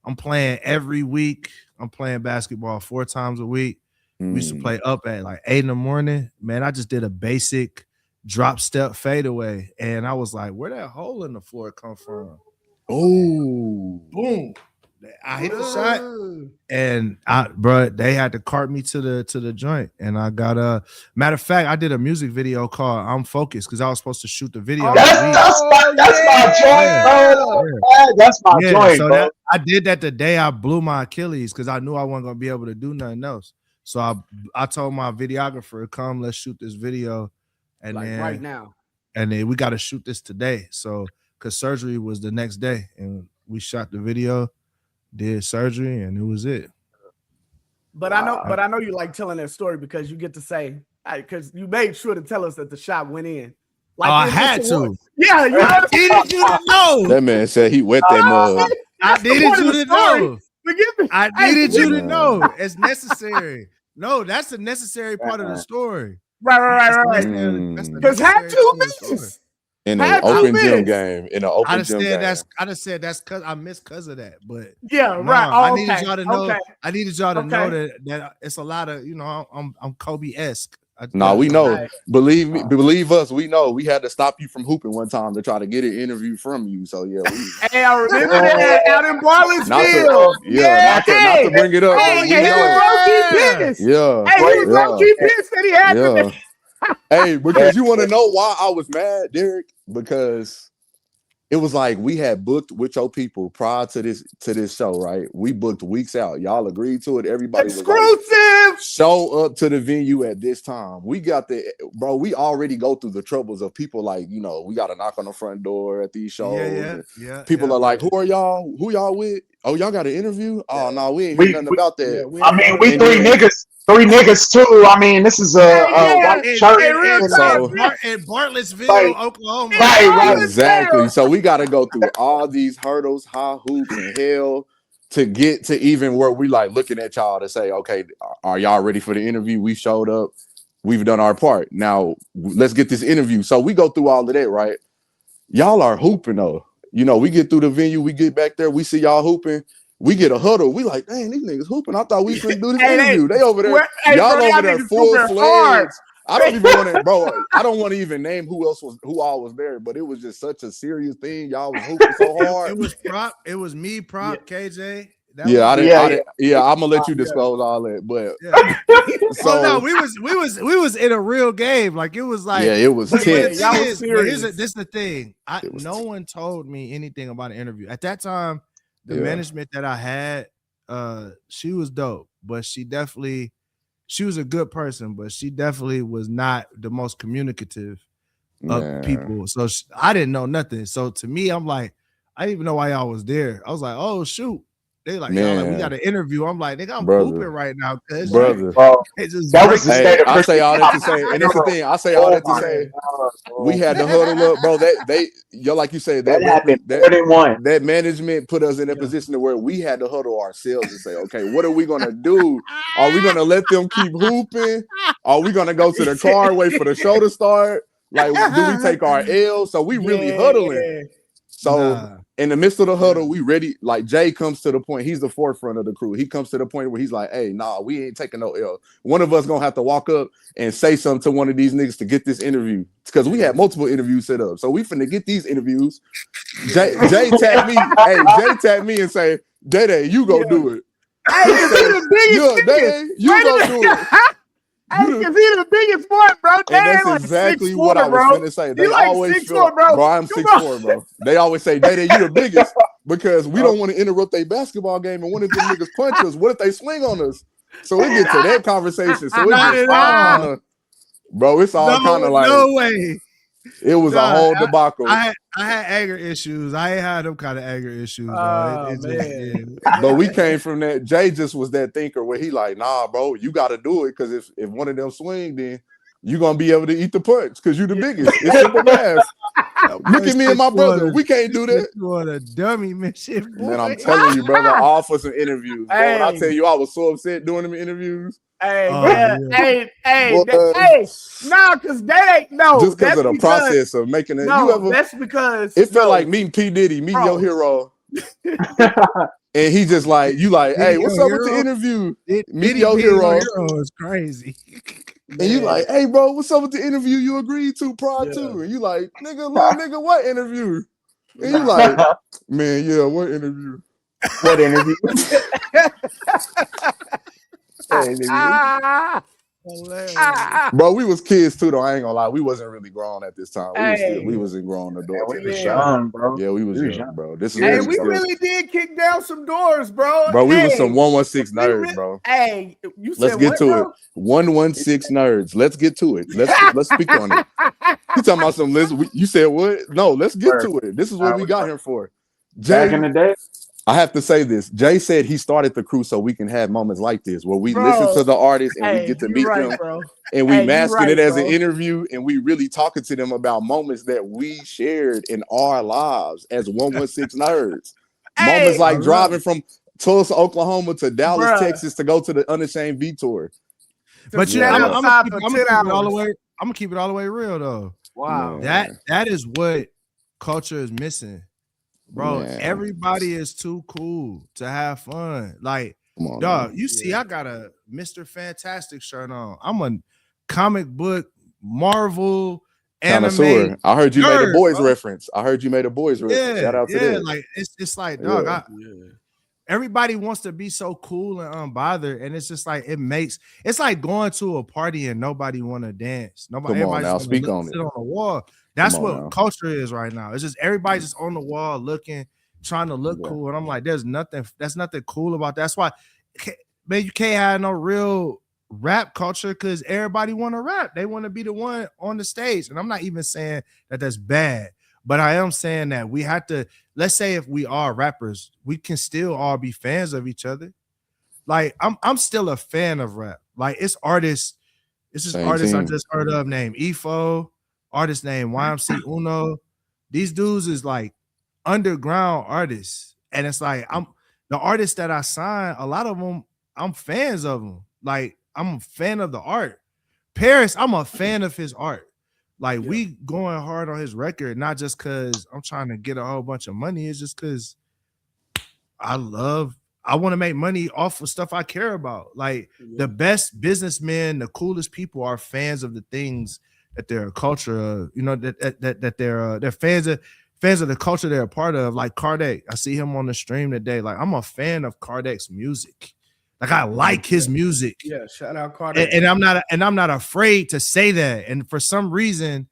I'm playing every week. I'm playing basketball 4 times a week. We used to play up at like 8 a.m. Man, I just did a basic drop step fadeaway, and I was like, where that hole in the floor come from? Oh, boom. I hit the shot, and they had to cart me to the joint, and I got a matter of fact, I did a music video called "I'm Focused" because I was supposed to shoot the video. That's my joint, bro. That's my joint, so bro. I did that the day I blew my Achilles because I knew I wasn't gonna be able to do nothing else. So I told my videographer, "Come, let's shoot this video," and like then right now, and then we got to shoot this today. So because surgery was the next day, and we shot the video. did surgery, and it was it. But I know you like telling that story because you get to say, because you made sure to tell us that the shot went in. Like I had to. Yeah, you needed you to know. That man said he wet that mug. I needed you to know. Forgive me. I needed you to know. It's necessary. No, that's the necessary part of the story. Right. Because had 2 minutes. In an open gym game. In an open gym game. I'd have said that's because I missed because of that. But yeah, right. I needed y'all to know. I needed y'all to know that it's a lot of, I'm Kobe-esque. We know. Right. Believe me, believe us. We know. We had to stop you from hooping one time to try to get an interview from you. So yeah. Hey, I remember that out in Barley's Field. Not to bring it up. Hey, he was low-key pissed. Yeah. Hey, he was low-key pissed that he had to. Hey, because you want to know why I was mad, Derek? Because it was like we had booked with your people prior to this show, right? We booked weeks out. Y'all agreed to it. Everybody exclusive. Was like, show up to the venue at this time. We got bro. We already go through the troubles of people like, we got to knock on the front door at these shows. Yeah. People are like, who are y'all? Who y'all with? Oh, y'all got an interview? Oh no, we ain't hear nothing about that. We three niggas. 3 niggas too. I mean, this is a white shirt in Bartlettsville, Oklahoma. Right. Exactly. So we got to go through all these hurdles, high hoops, and hell to get to even where we like looking at y'all to say, okay, are y'all ready for the interview? We showed up. We've done our part. Now let's get this interview. So we go through all of that, right? Y'all are hooping though. We get through the venue. We get back there. We see y'all hooping. We get a huddle. We like, dang, these niggas hooping. I thought we couldn't do this interview. They over there. Y'all over there full-fledged. I don't even want to, bro. I don't want to even name who all was there, but it was just such a serious thing. Y'all was hooping so hard. It was me, KJ. I'm gonna let you disclose all that, but we was in a real game. Like it was like it was tense. This is the thing. No one told me anything about an interview at that time. The management that I had, she was dope, but she was a good person, but she definitely was not the most communicative of people. So I didn't know nothing. So to me, I'm like, I didn't even know why y'all was there. I was like, oh shoot. They like, we got an interview. I'm like, nigga, I'm hooping right now. Brother. That was the state of I say all that to say, and that's the thing. I say all that to say, we had to huddle up, bro. Like you said, that management put us in a position to where we had to huddle ourselves and say, okay, what are we gonna do? Are we gonna let them keep hooping? Are we gonna go to the car, wait for the show to start? Like, do we take our L? So we really huddling. So in the midst of the huddle, we ready. Like Jay comes to the point. He's the forefront of the crew. He comes to the point where he's like, "Hey, we ain't taking no L. One of us gonna have to walk up and say something to one of these niggas to get this interview because we had multiple interviews set up. So we finna get these interviews." Jay tagged me. Jay tagged me and say, "Day, you go do it." Hey, you go do it. Because he's the biggest one, bro. And that's exactly what I was finna say. They always feel, bro. I'm 6'4", bro. They always say, Day, you the biggest because we don't want to interrupt their basketball game and one of them niggas punch us. What if they swing on us? So we get to that conversation. So it's all bro, it's all kind of like no way. It was a whole debacle. I had anger issues. I ain't had them kind of anger issues. But we came from that. Jay just was that thinker where he like, nah, bro, you got to do it because if one of them swing, then you're going to be able to eat the punch because you the biggest. It's simple math. Look at me and my brother. We can't do that. What a dummy mission. Man, I'm telling you, brother, all for some interviews. Bro, when I tell you I was so upset doing them interviews. Because that ain't just because of the process of making it. That's because it felt like meeting P. Diddy, meeting your hero. And he just like, you like, hey, what's up with the interview? Meet your hero. Is crazy. And you like, hey, bro, what's up with the interview you agreed to prior to? And you like, nigga, little nigga, what interview? And you like, man, what interview? What interview? Bro, we was kids too, though. I ain't gonna lie. We wasn't really grown at this time. We wasn't grown adults. We was young, bro. Yeah, we was young, bro. This is we really did kick down some doors, bro. Bro, we was some 116 nerds, bro. You said let's get to it. 116 nerds. Let's get to it. Let's speak on it. You talking about some list? You said what? No, let's get to it. This is what we got here for. Back in the day. I have to say this. Jay said he started the crew so we can have moments like this where we Bro, listen to the artists and we hey, get to you meet right, them bro. and we Hey, you masking right, it as an bro. interview and we really talking to them about moments that we shared in our lives as 116 nerds. Moments Hey, like driving from Tulsa, Oklahoma to Dallas, bruh, Texas to go to the Unashamed V tour. to But you sit know, Yeah, I'm outside for gonna 10 keep it all the hours. way. I'm gonna keep it all the way real though. Wow. Man. That is what culture is missing, bro. Man. Everybody is too cool to have fun. Like, Come on, dog, man. you see, I got a Mr. Fantastic shirt on. I'm a comic book Marvel anime Connoisseur. I heard you made a nerd, boys bro. reference. I heard you made a boys reference. Shout Yeah, out to yeah. that. Like it's like, dog. Yeah. Everybody wants to be so cool and unbothered, and it's just like it's like going to a party and nobody want to dance. Come on Everybody now, just speak want on to it. sit on the wall. That's Come on what now. culture is right now. It's just everybody just on the wall looking, trying to look Yeah. cool, and I'm like, there's nothing cool about that. That's why, man, you can't have no real rap culture because everybody want to rap. They want to be the one on the stage, and I'm not even saying that that's bad. But I am saying that we have to, let's say if we are rappers, we can still all be fans of each other. Like I'm still a fan of rap. Like it's artists, it's just Same artists I team. just heard of named Efo, artist named YMC Uno. These dudes is like underground artists. And it's like the artists that I sign, a lot of them, I'm fans of them. Like I'm a fan of the art. Paris, I'm a fan of his art. Like we going hard on his record, not just because I'm trying to get a whole bunch of money. It's just because I want to make money off of stuff I care about. Like the best businessmen, the coolest people are fans of the things that they're a culture of, you know, that they're fans of the culture they're a part of. Like Kardec, I see him on the stream today. Like I'm a fan of Kardec's music. Like I like his music. Yeah, shout out Carter. And I'm not afraid to say that. And for some reason,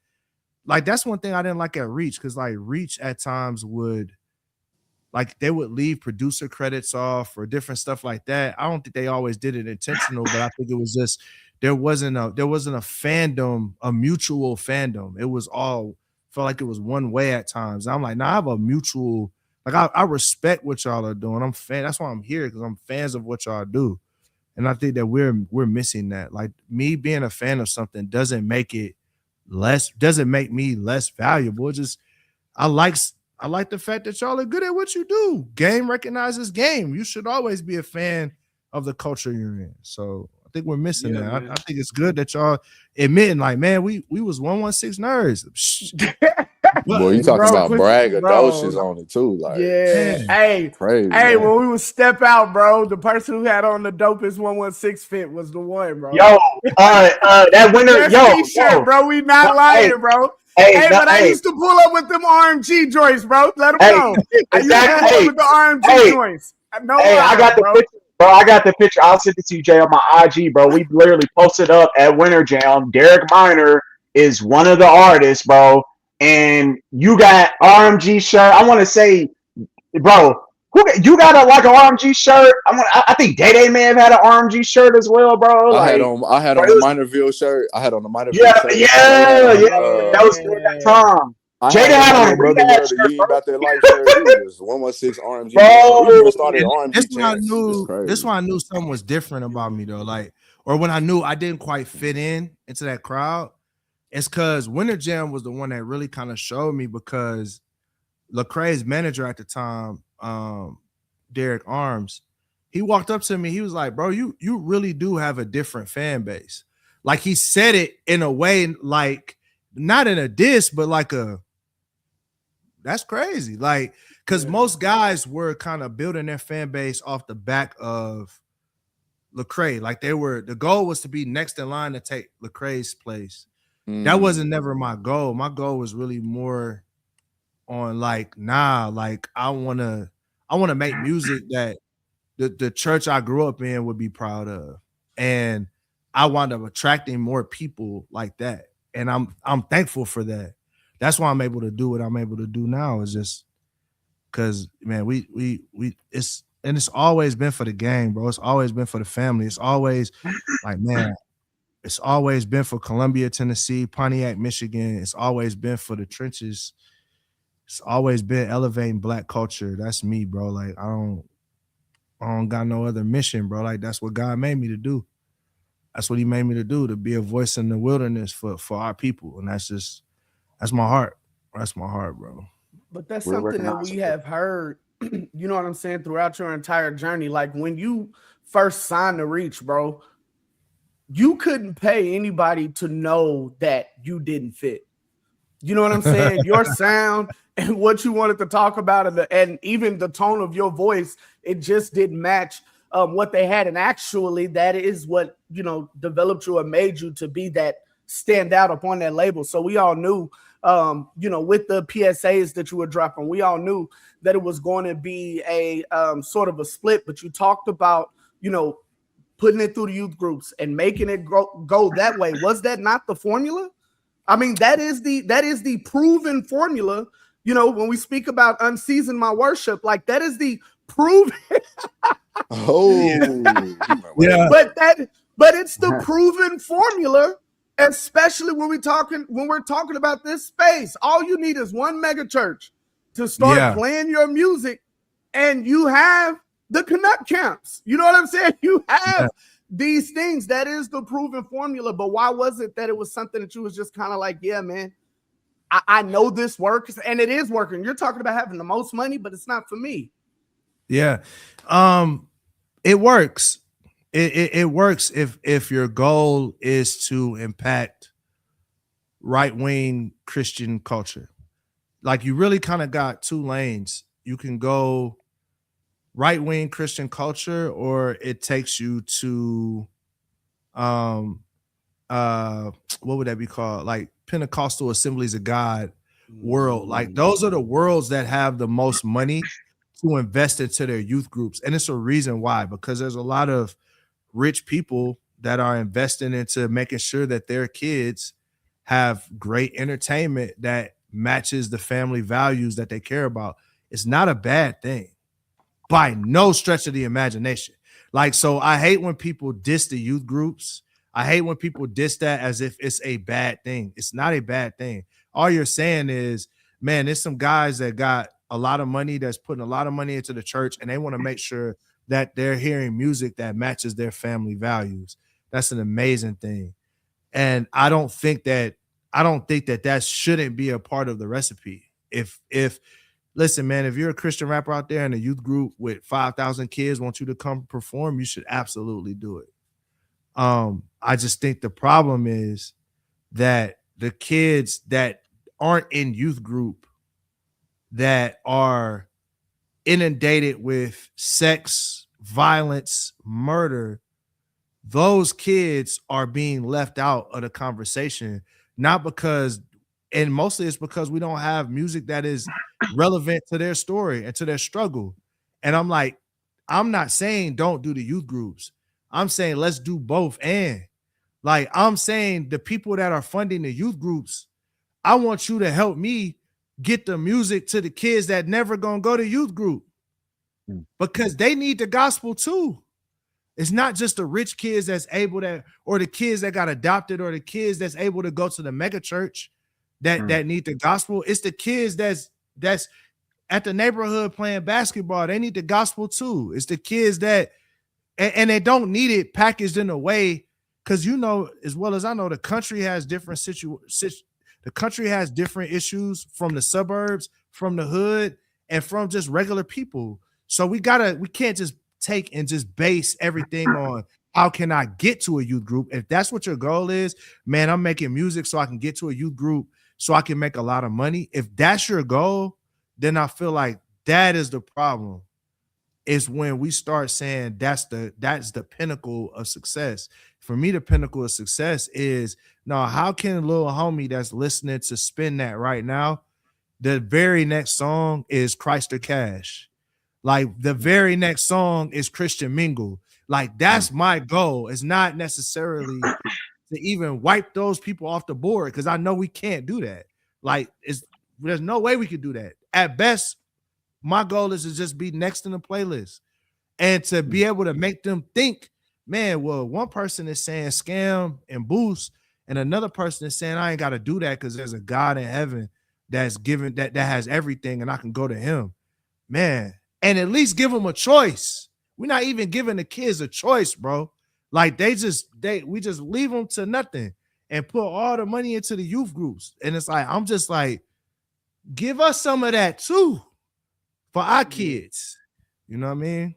like that's one thing I didn't like at Reach, because like Reach at times would, like they would leave producer credits off or different stuff like that. I don't think they always did it intentional, but I think it was just there wasn't a fandom, a mutual fandom. It was all felt like it was one way at times. I'm like, nah, I have a mutual, like I respect what y'all are doing. I'm fan. That's why I'm here, because I'm fans of what y'all do. And I think that we're missing that. Like me being a fan of something doesn't make me less valuable. It's just I like the fact that y'all are good at what you do. Game recognizes game. You should always be a fan of the culture you're in. So I think we're missing that. I think it's good that y'all admitting, like, man, we was 116 nerds. Boy, you talking about braggadocious on it too. Like, hey, crazy. Hey, when we would step out, bro, the person who had on the dopest 116 fit was the one, bro. Yo, that winner, t-shirt, bro. We not lying, bro. I used to pull up with them RMG joints, bro. Let them know. I used to pull up with the RMG joints. I got the picture, bro. I got the picture. I'll send it to you, Jay, on my IG, bro. We literally posted up at Winter Jam. Derek Minor is one of the artists, bro. And you got RMG shirt. I want to say, bro, you got an RMG shirt? I think Day Day may have had an RMG shirt as well, bro. I had on a Minorville shirt. I had on the Minorville shirt. That was that time. Jada had on a brother Rehab with shirt, the about that life shirt. He was 116 RMG. Bro. We even started RMG. This one I knew something was different about me though. Like, or when I knew I didn't quite fit into that crowd, it's because Winter Jam was the one that really kind of showed me, because Lecrae's manager at the time, Derek Arms, he walked up to me. He was like, bro, you really do have a different fan base. Like he said it in a way, like not in a diss, but like that's crazy. Like, because most guys were kind of building their fan base off the back of Lecrae. Like the goal was to be next in line to take Lecrae's place. That wasn't never my goal. My goal was really more on like, like I wanna make music that the church I grew up in would be proud of. And I wound up attracting more people like that. And I'm thankful for that. That's why I'm able to do what I'm able to do now, is just because, man, it's always been for the game, bro. It's always been for the family. It's always like, man, it's always been for Columbia, Tennessee, Pontiac, Michigan. It's always been for the trenches. It's always been elevating Black culture. That's me, bro. Like I don't got no other mission, bro. Like that's what God made me to do. That's what He made me to do, to be a voice in the wilderness for our people, and that's my heart. That's my heart, bro. But that's We something that recognize we it. have heard, you know what I'm saying, throughout your entire journey. Like when you first signed to Reach, bro, you couldn't pay anybody to know that you didn't fit. You know what I'm saying? Your sound and what you wanted to talk about, and even the tone of your voice, it just didn't match what they had. And actually, that is what, you know, developed you and made you to be that stand out upon that label. So we all knew, you know, with the PSAs that you were dropping, we all knew that it was going to be a sort of a split. But you talked about, you know, putting it through the youth groups and making it go that way. Was that not the formula? I mean, that is the proven formula. You know, when we speak about unseason my worship, like that is the proven. Oh, Yeah. but it's the proven formula, especially when we're talking about this space. All you need is one mega church to start playing your music, and you have the Canuck camps. You know what I'm saying? You have these things. That is the proven formula. But why was it that it was something that you was just kind of like, yeah, man, I know this works, and it is working. You're talking about having the most money, but it's not for me. Yeah. It works. It works if your goal is to impact right-wing Christian culture. Like you really kind of got two lanes. You can go right-wing Christian culture, or it takes you to what would that be called? Like Pentecostal Assemblies of God world. Like those are the worlds that have the most money to invest into their youth groups. And it's a reason why, because there's a lot of rich people that are investing into making sure that their kids have great entertainment that matches the family values that they care about. It's not a bad thing by no stretch of the imagination. Like, so I hate when people diss the youth groups. I hate when people diss that as if it's a bad thing. It's not a bad thing. All you're saying is, man, there's some guys that got a lot of money, that's putting a lot of money into the church, and they want to make sure that they're hearing music that matches their family values. That's an amazing thing. And I don't think that that shouldn't be a part of the recipe. If listen, man, if you're a Christian rapper out there in a youth group with 5,000 kids want you to come perform, you should absolutely do it. I just think the problem is that the kids that aren't in youth group, that are inundated with sex, violence, murder, those kids are being left out of the conversation, not because, and mostly it's because we don't have music that is relevant to their story and to their struggle. And I'm like, I'm not saying don't do the youth groups. I'm saying let's do both. And like, I'm saying the people that are funding the youth groups, I want you to help me get the music to the kids that never gonna go to youth group, because they need the gospel too. It's not just the rich kids that's able to, or the kids that got adopted, or the kids that's able to go to the mega church that need the gospel. It's the kids that's at the neighborhood playing basketball. They need the gospel too. It's the kids that, and they don't need it packaged in a way, because you know as well as I know, the country has different the country has different issues from the suburbs, from the hood, and from just regular people. So we can't just take and just base everything on how can I get to a youth group. If that's what your goal is, man, I'm making music so I can get to a youth group so I can make a lot of money. If that's your goal, then I feel like that is the problem. Is when we start saying that's the pinnacle of success. For me, the pinnacle of success is, no, how can a little homie that's listening to Spin That right now, the very next song is Christ or Cash. Like the very next song is Christian Mingle. Like that's my goal. It's not necessarily to even wipe those people off the board, because I know we can't do that. Like there's no way we could do that. At best, my goal is to just be next in the playlist and to be able to make them think, man, well, one person is saying scam and boost, and another person is saying I ain't got to do that because there's a God in heaven that's given that has everything, and I can go to him, man, and at least give them a choice. We're not even giving the kids a choice, bro. Like we just leave them to nothing and put all the money into the youth groups. And it's like, I'm just like, give us some of that too for our kids. You know what I mean?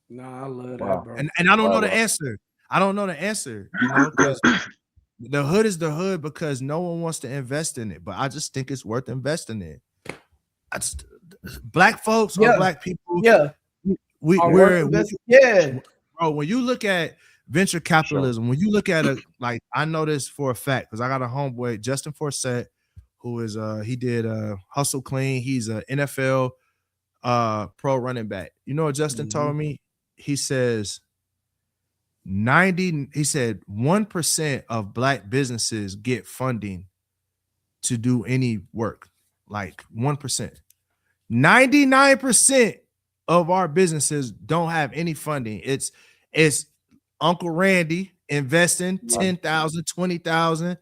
Nah, I love that, Wow. bro. And I don't know the answer. I don't know the answer, you know, because the hood is the hood because no one wants to invest in it. But I just think it's worth investing in. Black folks or Yeah. black people, Yeah. Yeah. bro, when you look at venture capitalism, when you look at like, I know this for a fact because I got a homeboy, Justin Forsett, who is he did Hustle Clean. He's a NFL pro running back. You know what Justin told me? He says 1% of black businesses get funding to do any work. Like 1%. 99% of our businesses don't have any funding. It's Uncle Randy investing 10,000, 20,000.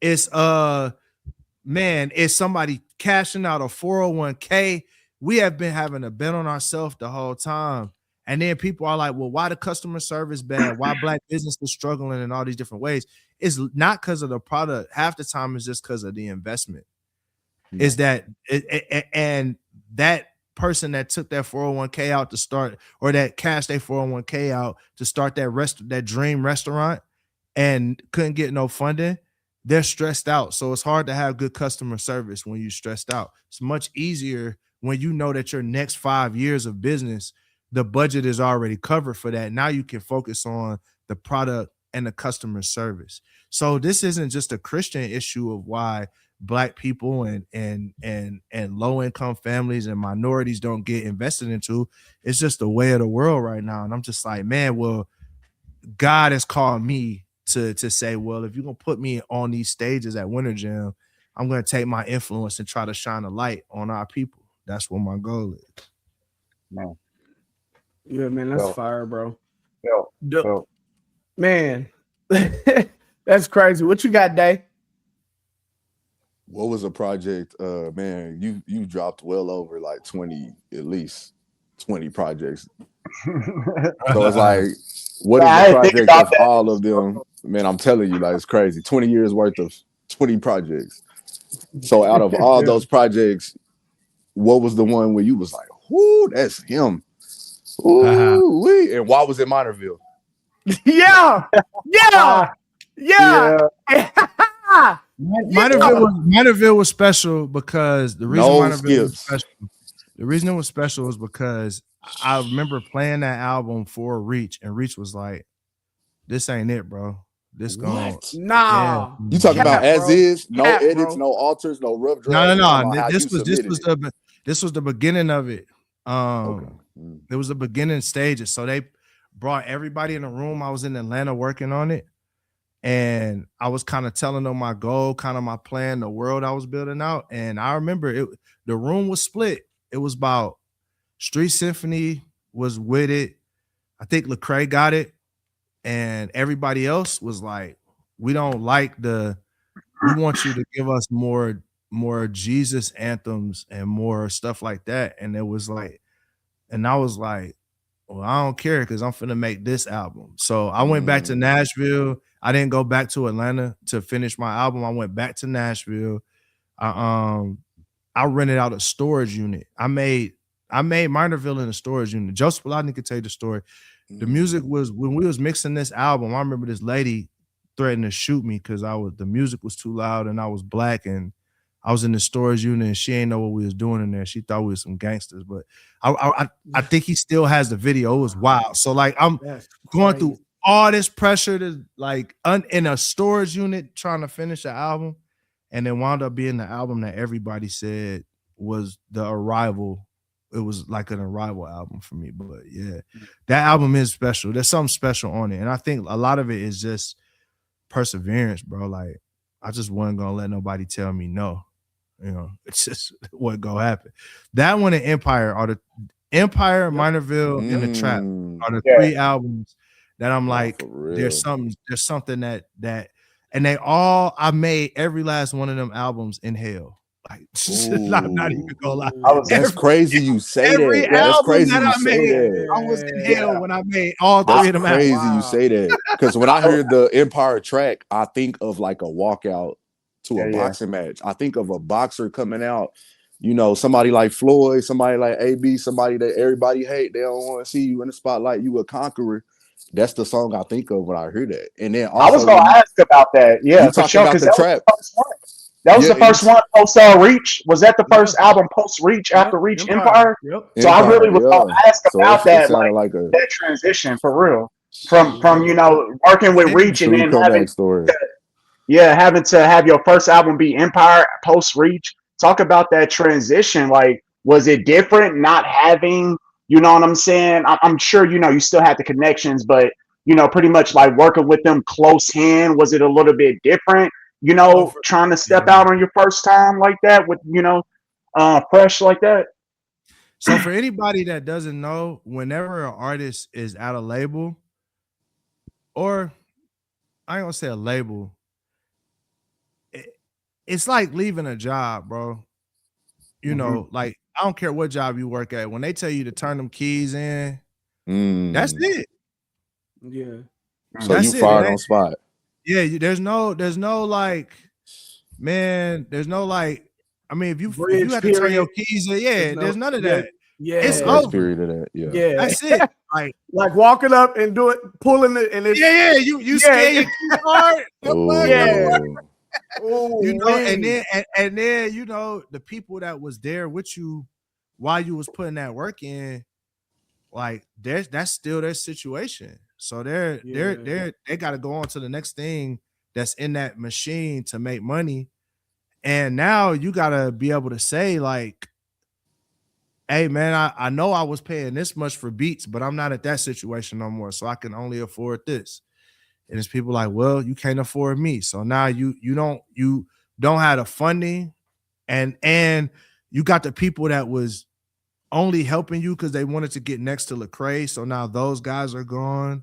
It's man, it's somebody cashing out a 401k. We have been having a bet on ourselves the whole time. And then people are like, well, why the customer service bad? Why black business is struggling in all these different ways? It's not because of the product. Half the time it's just because of the investment. Is that and that person that took that 401k out to start, or that cashed their 401k out to start that dream restaurant and couldn't get no funding, they're stressed out. So it's hard to have good customer service when you're stressed out. It's much easier when you know that your next 5 years of business, the budget is already covered for that. Now you can focus on the product and the customer service. So this isn't just a Christian issue of why black people and low income families and minorities don't get invested into. It's just the way of the world right now. And I'm just like, man, well, God has called me to say, well, if you're gonna put me on these stages at Winter Gym, I'm gonna take my influence and try to shine a light on our people. That's what my goal is. Man. Yeah, man, that's fire, bro. Man, that's crazy. What you got, Day? What was a project? Man, you dropped well over like 20, at least 20 projects. So it's like, what is the project of all of them? Man, I'm telling you, like, it's crazy. 20 years worth of 20 projects. So out of all those projects, what was the one where you was like, whoo, that's him? Ooh, and why was it Minorville? Yeah. Minorville was special because the reason the reason it was special was because I remember playing that album for Reach, and Reach was like, "This ain't it, bro. This gone." Nah. You talking about as is, no edits, bro. no alters, no rough draft. No. This was the beginning of it. It was the beginning stages. So they brought everybody in the room. I was in Atlanta working on it. And I was kind of telling them my goal, kind of my plan, the world I was building out. And I remember the room was split. It was about Street Symphony was with it. I think Lecrae got it. And everybody else was like, we don't like we want you to give us more Jesus anthems and more stuff like that. And it was like, and I was like, well, I don't care because I'm finna make this album. So I went back to Nashville. I didn't go back to Atlanta to finish my album. I went back to Nashville. I rented out a storage unit. I made Minorville in a storage unit. Joseph Plotnik could tell you the story. The music was, when we was mixing this album, I remember this lady threatened to shoot me because the music was too loud and I was black and I was in the storage unit and she ain't know what we was doing in there. She thought we was some gangsters, but I think he still has the video. It was wild. So like I'm going through all this pressure to like in a storage unit trying to finish an album, and then wound up being the album that everybody said was the Arrival. It was like an Arrival album for me. But yeah, that album is special. There's something special on it. And I think a lot of it is just perseverance, bro. Like I just wasn't gonna let nobody tell me no. You know, it's just what go happen. That one and Empire are the Minorville, and the Trap are the three albums that I'm like, there's something that and they all, I made every last one of them albums in hell. Like, not even gonna lie. I was That's crazy you say Every that. That's album crazy that you I say made, that. I was in Yeah. hell when I made all That's three of them albums. crazy you say that. Because when I hear the Empire track, I think of like a walkout to a boxing match. I think of a boxer coming out, you know, somebody like Floyd, somebody like AB, somebody that everybody hate. They don't want to see you in the spotlight. You a conqueror. That's the song I think of when I hear that. And then I was also gonna when ask about that. Yeah, you for talking sure. about Because the that was trap, the first one. That was yeah, the and you first one post Reach. Was that the first album post Reach after Reach Empire? Yep. So I really Empire, was gonna yeah. ask So about it that, sounded like like a that transition for real. From Yeah. you know, working with Reach and true then having comeback story. having to have your first album be Empire post Reach. Talk about that transition. Like, was it different not having, you know what I'm saying? I'm sure, you know, you still had the connections, but, you know, pretty much like working with them close hand, was it a little bit different, you know, trying to step out on your first time like that with, you know, fresh like that? So for anybody that doesn't know, whenever an artist is at a label, or I ain't gonna say a label, it's like leaving a job, bro. You know, like I don't care what job you work at. When they tell you to turn them keys in, that's it. Yeah. So you That's it. fired on spot. Yeah, there's no like, man, there's no like. I mean, if you Bridge have to turn your period. keys in, there's none of that. It's No rest over. period of that. Yeah. Yeah. That's it. Like walking up and pulling it, and it's Yeah. You scan your key card. Oh, You know, and then you know the people that was there with you while you was putting that work in, like that's still their situation. So they got to go on to the next thing that's in that machine to make money. And now you got to be able to say like, hey man, I know I was paying this much for beats, but I'm not at that situation no more, so I can only afford this. And it's people like, well, you can't afford me, so now you don't have the funding, and you got the people that was only helping you because they wanted to get next to Lecrae, so now those guys are gone,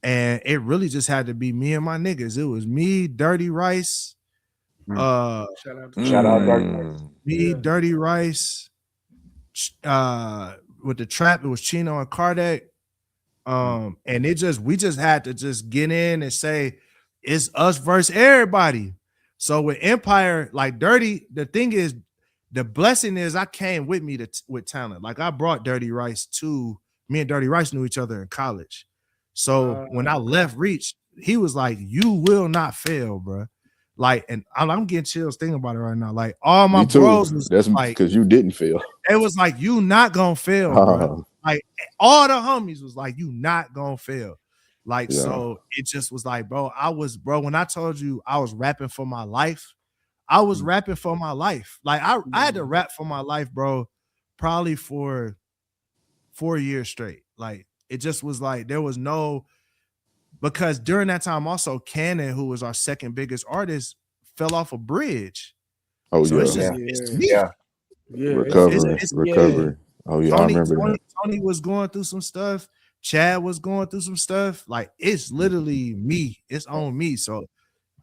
and it really just had to be me and my niggas. It was me, Dirty Rice, Shout out to Shout out Dirty. me, Dirty Rice, with the trap, it was Chino and Kardec. And we just had to just get in and say it's us versus everybody. So with Empire, like Dirty, the thing is, the blessing is I came with me with talent. Like I brought Dirty Rice to me, and Dirty Rice knew each other in college. So when I left Reach, he was like, "You will not fail, bro." Like, and I'm getting chills thinking about it right now. Like all my bros was that's like, because you didn't fail. it was like, you not gonna fail, bro. Like all the homies was like, you not gonna fail. Like, so it just was like, bro, when I told you I was rapping for my life, I was rapping for my life. Like I had to rap for my life, bro, probably for 4 years straight. Like it just was like there was no, because during that time also Cannon, who was our second biggest artist, fell off a bridge. Oh So yeah, it's me. recovery. Oh yeah, I remember that. Tony was going through some stuff. Chad was going through some stuff. Like it's literally me. It's on me. So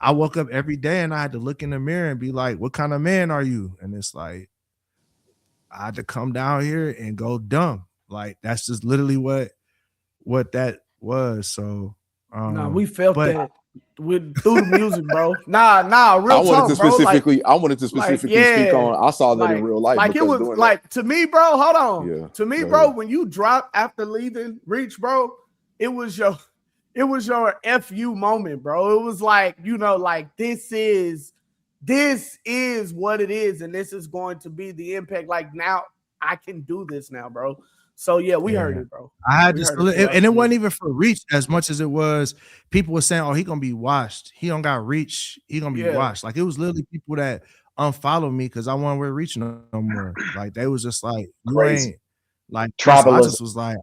I woke up every day and I had to look in the mirror and be like, what kind of man are you? And it's like, I had to come down here and go dumb. Like that's just literally what that was. So nah, we felt that through the music, bro. Real I wanted talk, I wanted to specifically speak on. I saw that in real life. Like it was like to me, bro. Hold on. Yeah, to me, bro, when you drop after leaving Reach, bro, it was your FU moment, bro. It was like, you know, like this is what it is, and this is going to be the impact. Like now I can do this now, bro. So yeah, we heard it, bro. I had to, and it wasn't even for Reach as much as it was people were saying, "Oh, he gonna be washed. He don't got Reach. He gonna be washed." Like it was literally people that unfollowed me because I wasn't with Reach no more. Like they was just like, "You ain't like." So I just was like,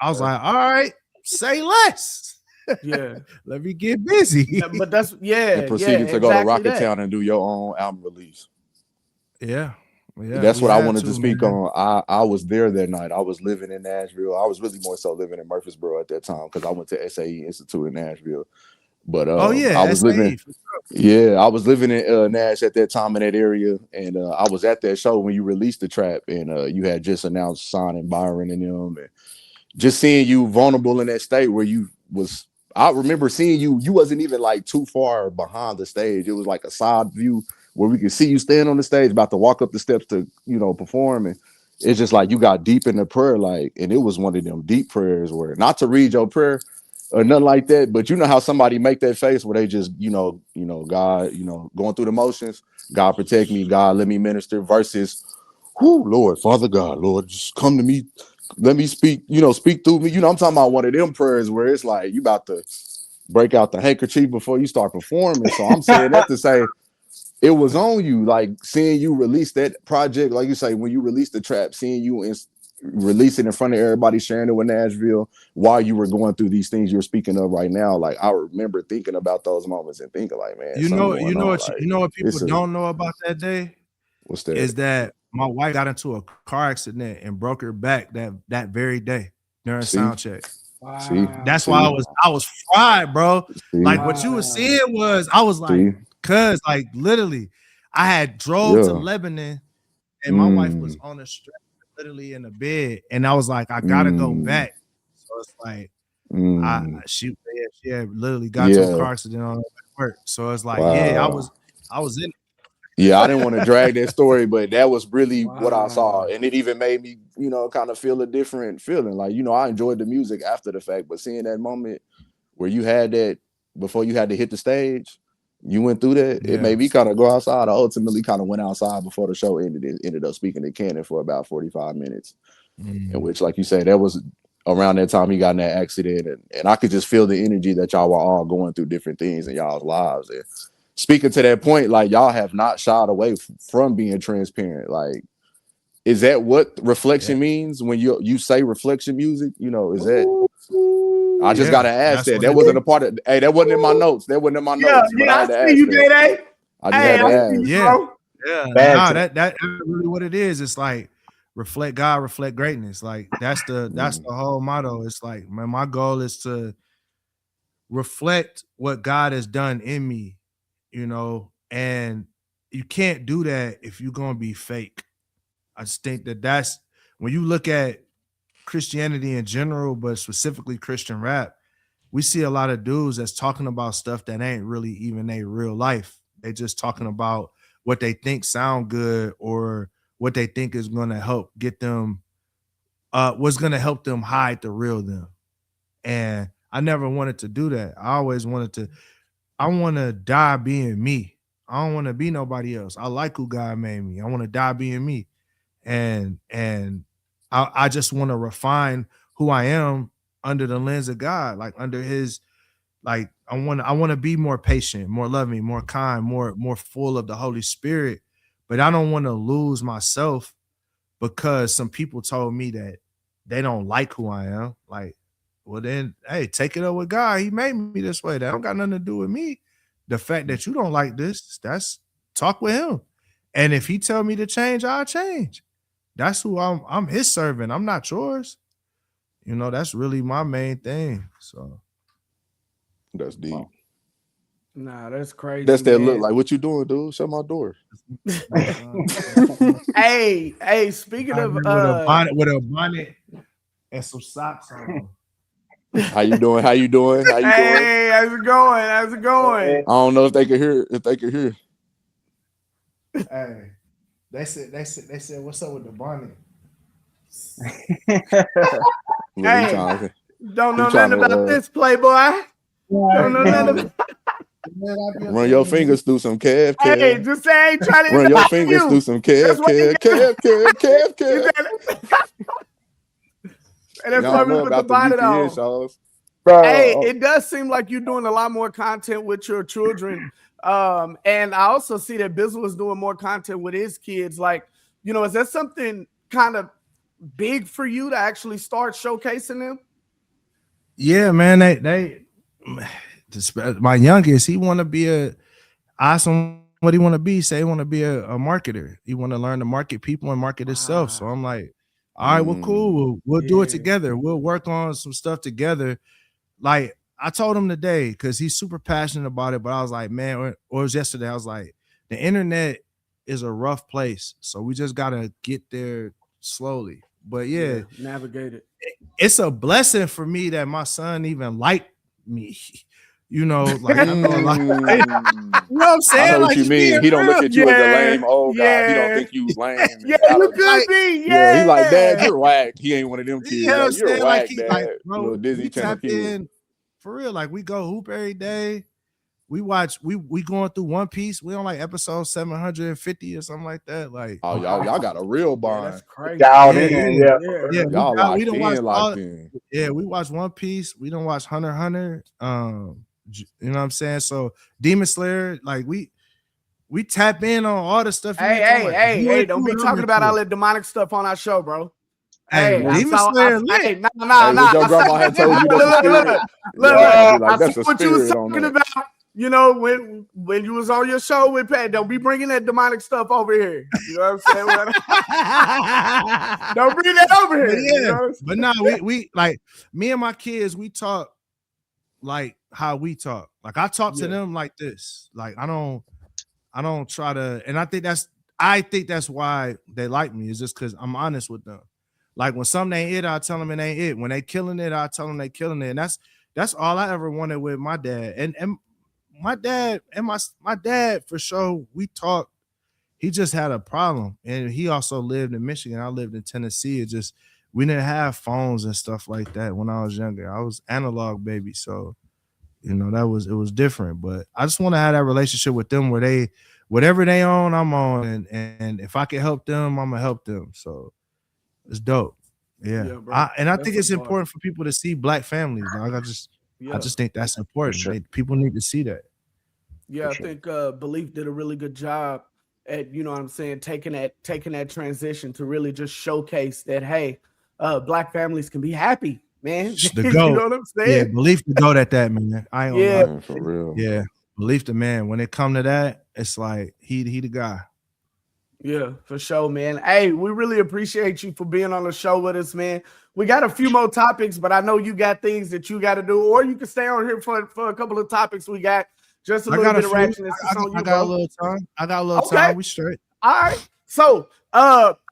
I was like, "All right, say less." Yeah, let me get busy. Yeah, but that's and proceeded to go to Rocket Town and do your own album release. Yeah. That's what I wanted to speak on. I was there that night. I was living in Nashville. I was really more so living in Murfreesboro at that time because I went to SAE Institute in Nashville. But Oh yeah, I was living, SAE. yeah, I was living in Nash at that time in that area, and I was at that show when you released the trap, and you had just announced signing Byron and them, and just seeing you vulnerable in that state where you was. I remember seeing you wasn't even like too far behind the stage. It was like a side view where we could see you stand on the stage about to walk up the steps to, perform. And it's just like you got deep in the prayer, like, and it was one of them deep prayers where not to read your prayer or nothing like that, but you know how somebody make that face where they just, God, going through the motions, God protect me, God let me minister, versus whoo, Lord, Father God, Lord, just come to me. Let me speak, speak through me. I'm talking about one of them prayers where it's like you about to break out the handkerchief before you start performing. So I'm saying that to say it was on you, like seeing you release that project, like you say, when you released the trap, seeing you release it in front of everybody, sharing it with Nashville while you were going through these things you're speaking of right now. Like I remember thinking about those moments and thinking like, man, You something know, going on. Like you know what people it's don't know about that day what's that? is that my wife got into a car accident and broke her back that very day during sound check. See, That's why I was fried, bro. see, Like what you were seeing was I was like, cuz like literally, I had drove to Lebanon and my wife was on the street, literally in the bed, and I was like, I gotta go back. So it's like she had literally got to a car accident on her way to work. So it's like, yeah, I was in it. Yeah, I didn't want to drag that story, but that was really what I saw. And it even made me, kind of feel a different feeling. Like, I enjoyed the music after the fact, but seeing that moment where you had that before you had to hit the stage, you went through that, it made me kind of go outside. I ultimately kind of went outside before the show ended and ended up speaking to Cannon for about 45 minutes. In which, like you said, that was around that time he got in that accident. And I could just feel the energy that y'all were all going through different things in y'all's lives. And speaking to that point, like y'all have not shied away from being transparent. Like, is that what reflection means when you say reflection music? Is that? I just gotta ask that. That wasn't a part of. Hey, that wasn't in my notes. That wasn't in my notes. But I had to ask you, that. I just had to ask. Yeah, no, that's really what it is. It's like reflect God, reflect greatness. Like that's the whole motto. It's like, man, my goal is to reflect what God has done in me, and you can't do that if you're gonna be fake. I just think that's when you look at Christianity in general, but specifically Christian rap, we see a lot of dudes that's talking about stuff that ain't really even their real life. They just talking about what they think sound good or what they think is gonna help get them, what's gonna help them hide the real them. And I never wanted to do that. I always I want to die being me. I don't want to be nobody else. I like who God made me. I want to die being me. And I just want to refine who I am under the lens of God, like under his, like I want to be more patient, more loving, more kind, more full of the Holy Spirit. But I don't want to lose myself because some people told me that they don't like who I am. Like, well then, hey, take it up with God. He made me this way. That don't got nothing to do with me. The fact that you don't like this, that's talk with him. And if he tell me to change, I'll change. That's who I'm his servant. I'm not yours. That's really my main thing. So that's deep. Nah, that's crazy. That's that look like what you doing, dude? Shut my door. hey, speaking of with a bonnet and some socks on. How you doing? Hey, how's it going? I don't know if they can hear. Hey, they said, what's up with the bonnet? Hey, don't know nothing about this, Playboy. Don't know nothing about. Run your fingers through some calf. Hey, just say I ain't trying to. Run your fingers through some calf. And that's why we put the bonnet on. Hey, it does seem like you're doing a lot more content with your children. And I also see that Bizzle is doing more content with his kids. Like, is that something kind of big for you to actually start showcasing them? Yeah, man. They my youngest, he want to be awesome. What he want to be? Say he want to be a marketer. He want to learn to market people and market himself. So I'm like, all right, well, cool. We'll do it together. We'll work on some stuff together. Like I told him today because he's super passionate about it, but I was like, man, or it was yesterday. I was like, the internet is a rough place, so we just gotta get there slowly. But yeah, navigate it. It's a blessing for me that my son even liked me. You know, like I know, like, you know what I'm saying? I know what like, you mean. He don't look at you as a lame old guy. He don't Yeah. think you lame. Yeah, you could be. Yeah, he like, Dad, Yeah. you're whack. He ain't one of them kids. You know what I'm Like, you're saying? whack, Like, he, Dad. like, bro, Little Disney we Channel tap kid. in for real. Like, we go hoop every day. We watch. We going through One Piece. We on like episode 750 or something like that. Like, Oh, y'all got a real Yeah, bond. that's crazy. Down Yeah, in, yeah. yeah, Y'all we don't watch locked in. Yeah, we watch One Piece. We don't watch Hunter x Hunter. You know what I'm saying? So Demon Slayer, like we tap in on all the stuff. Hey, don't be talking about all that demonic stuff on our show, bro. Hey, Demon Slayer lit. Hey, nah. What your grandma had told you that's a spirit. Look, Like, that's a what you was spirit on talking that. about. You know, when you was on your show with Pat, don't be bringing that demonic stuff over here. You know what I'm saying? Don't bring that over here. But yeah, you know but nah, we like me and my kids, we talk like how we talk. Like I talk to them like this. Like I don't try to, and I think that's why they like me, is just because I'm honest with them. Like when something ain't it, I tell them it ain't it. When they killing it, I tell them they killing it. And that's all I ever wanted with my dad. And my dad and my dad for sure, we talked. He just had a problem, and he also lived in Michigan. I lived in Tennessee. It just we didn't have phones and stuff like that when I was younger. I was analog baby, so you know it was different. But I just want to have that relationship with them where they whatever they own, I'm on, and if I can help them, I'm gonna help them. So it's dope. Yeah, I think it's important for people to see black families. Dog. I just think that's important. Sure. People need to see that. Yeah, I think Belief did a really good job at, you know what I'm saying, taking that transition to really just showcase that, hey, black families can be happy, man. The You goat. know what I'm saying? Yeah, Belief the goat at that, man. I ain't gonna lie. Man, for real. Yeah, Belief the man. When it come to that, it's like he the guy. Yeah, for sure, man. Hey, we really appreciate you for being on the show with us, man. We got a few more topics, but I know you got things that you got to do, or you can stay on here for a couple of topics we got. Just a little bit of ratchetness. I got a little time. Time. We straight. All right. So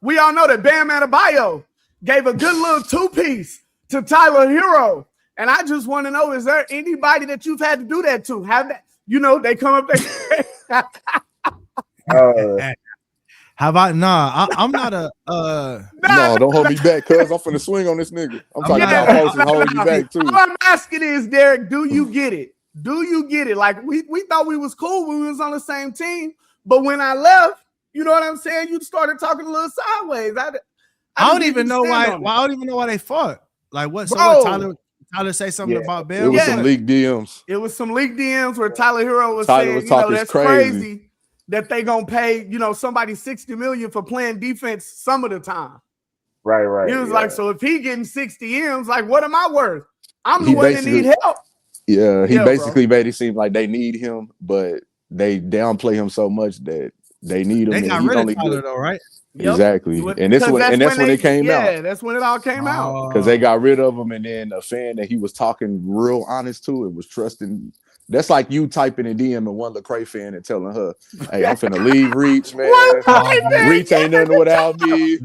we all know that Bam Adebayo gave a good little 2-piece to Tyler Hero. And I just want to know, is there anybody that you've had to do that to? Have that, you know, they come up there. How about I'm not a No, don't hold me back, cuz I'm finna swing on this nigga. I'm talking about folks and holding you back too. All I'm asking is, Derek, do you get it? Do you get it? Like we thought we was cool when we was on the same team, but when I left, you know what I'm saying? You started talking a little sideways. I don't even know why. I don't even know why they fought. Like what? So what, Tyler say something about Bam? It was some leaked DMs. It was some leaked DMs where Tyler Hero was Tyler saying, was you know, talking that's crazy that they gonna pay, you know, somebody $60 million for playing defense some of the time. Right. He was like, so if he getting 60 M's, like, what am I worth? I'm the one that need help. Yeah, he basically made it seem like they need him, but they downplay him so much that they need him. They got rid of Tyler though, right? Exactly. And that's when it came out. Yeah, that's when it all came out. Because they got rid of him, and then a fan that he was talking real honest to and was trusting. That's like you typing in DM and one Lecrae fan and telling her, "Hey, I'm finna leave Reach, man. Reach ain't nothing without me.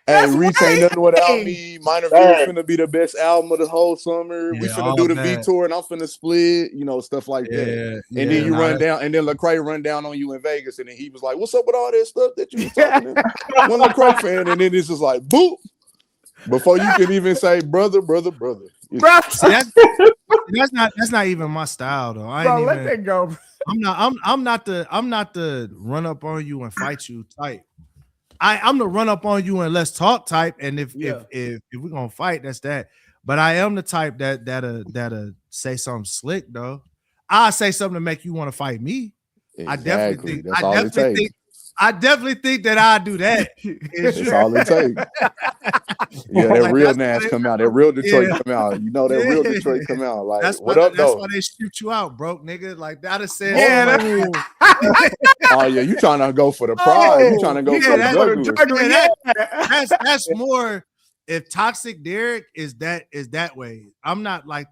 Hey, Reach ain't nothing without me. Minor View finna be the best album of the whole summer. We finna do the V tour, and I'm finna split. You know, stuff like that. And then you run down, and then Lecrae run down on you in Vegas, and then he was like, "What's up with all that stuff that you was talking to?" One Lecrae fan, and then it's just like, boop. Before you can even say, brother. See, that's not even my style though. Let that go. I'm not the run up on you and fight you type. I'm the run up on you and let's talk type. And if we're gonna fight, that's that. But I am the type that'll say something slick though. I'll say something to make you want to fight me. Exactly. I definitely think that I do that. That's all it takes. Yeah, that real Nash come out. That real Detroit come out. You know that real Detroit come out. Like, that's what up, that's though? why they shoot you out, broke nigga. Like that is said. Oh yeah, you trying to go for the pride? You trying to go for the jugular? That's more. if Toxic Derek is that way, I'm not like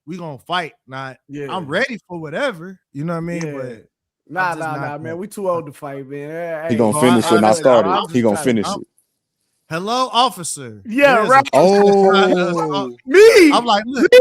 we gonna fight. Not Yeah. I'm ready for whatever. You know what I mean? Yeah. But Nah, man. We too old to fight, man. He gonna Bro, finish it, not start it. I'm He just gonna trying to- finish it. hello, officer. Yeah, There's right. Oh, Me. I'm like, look, Me.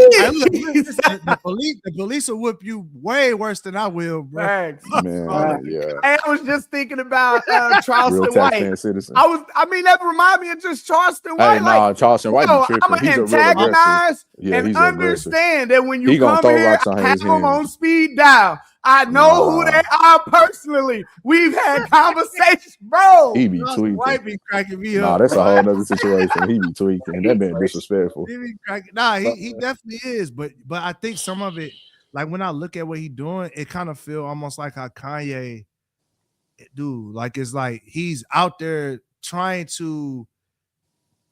the police will whip you way worse than I will, bro. Facts. man, yeah. I was just thinking about Real Charleston tax White. paying citizen. That reminded me of just Charleston White. Hey, nah, Charleston White be I'm tripping. gonna He's a real aggressive. antagonize Yeah, and he's aggressive. understand that when He you gonna come throw here, rocks on I have his them hands. on speed dial. I know who they are personally. We've had conversations, bro. He be Charleston tweaking. White be cracking me Nah, up. that's bro. a whole nother situation. He be tweaking. That man disrespectful. He be cracking. Nah, he definitely is. But I think some of it, like when I look at what he doing, it kind of feel almost like how Kanye do. Like it's like he's out there trying to,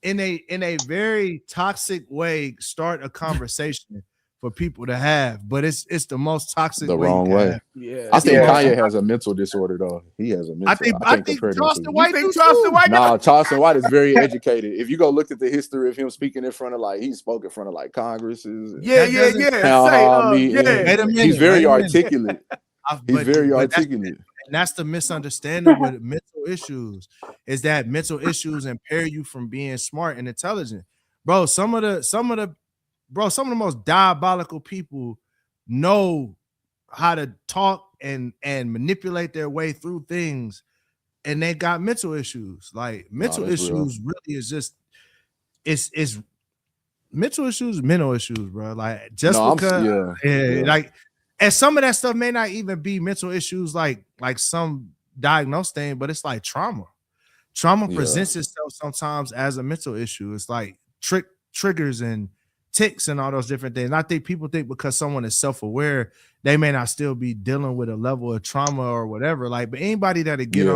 in a very toxic way, start a conversation for people to have, but it's the most toxic The way wrong you can way. have. Yeah. I think Yeah. Kanye has a mental disorder though. He has a mental. I think compared to Charleston two. You White think do Charleston too. White got Nah, Charleston White is very educated. If you go look at the history of him speaking in front of he spoke in front of Congresses. Yeah. Town hall Say, meetings. yeah. Wait a minute. He's very wait a minute. articulate. He's very articulate. That's the misunderstanding with mental issues, is that mental issues impair you from being smart and intelligent. Bro, some of the most diabolical people know how to talk and manipulate their way through things, and they got mental issues. Like mental that's real. issues really is just it's mental issues, bro. Like just because like, and some of that stuff may not even be mental issues like some diagnosed thing, but it's like trauma. Trauma presents itself sometimes as a mental issue. It's like triggers and tics and all those different things. And I think people think because someone is self-aware, they may not still be dealing with a level of trauma or whatever. Like, but anybody that'll get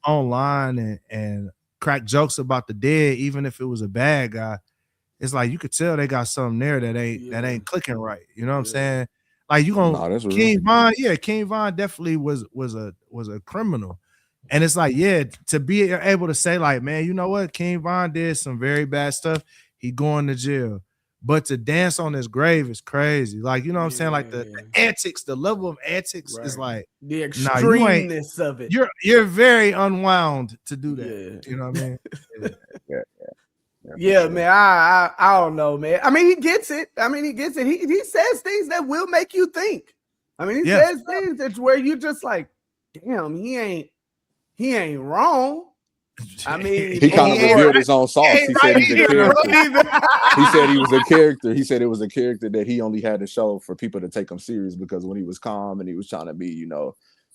online and crack jokes about the dead, even if it was a bad guy, it's like you could tell they got something there that ain't clicking right. You know what I'm saying? Like you gonna King Von, King Von definitely was a criminal. And it's like, to be able to say, like, man, you know what? King Von did some very bad stuff. He going to jail. But to dance on his grave is crazy. Like, you know what I'm saying? Like the antics, the level of antics is like the extremeness of it. You're very unwound to do that. Yeah. You know what I mean? Yeah, man. I don't know, man. I mean, he gets it. He says things that will make you think. I mean, he says things that's where you just like, damn, he ain't wrong. I mean, he kind of revealed his own sauce. He said he's a character. He said he was a character. He said it was a character that he only had to show for people to take him serious, because when he was calm and he was trying to be,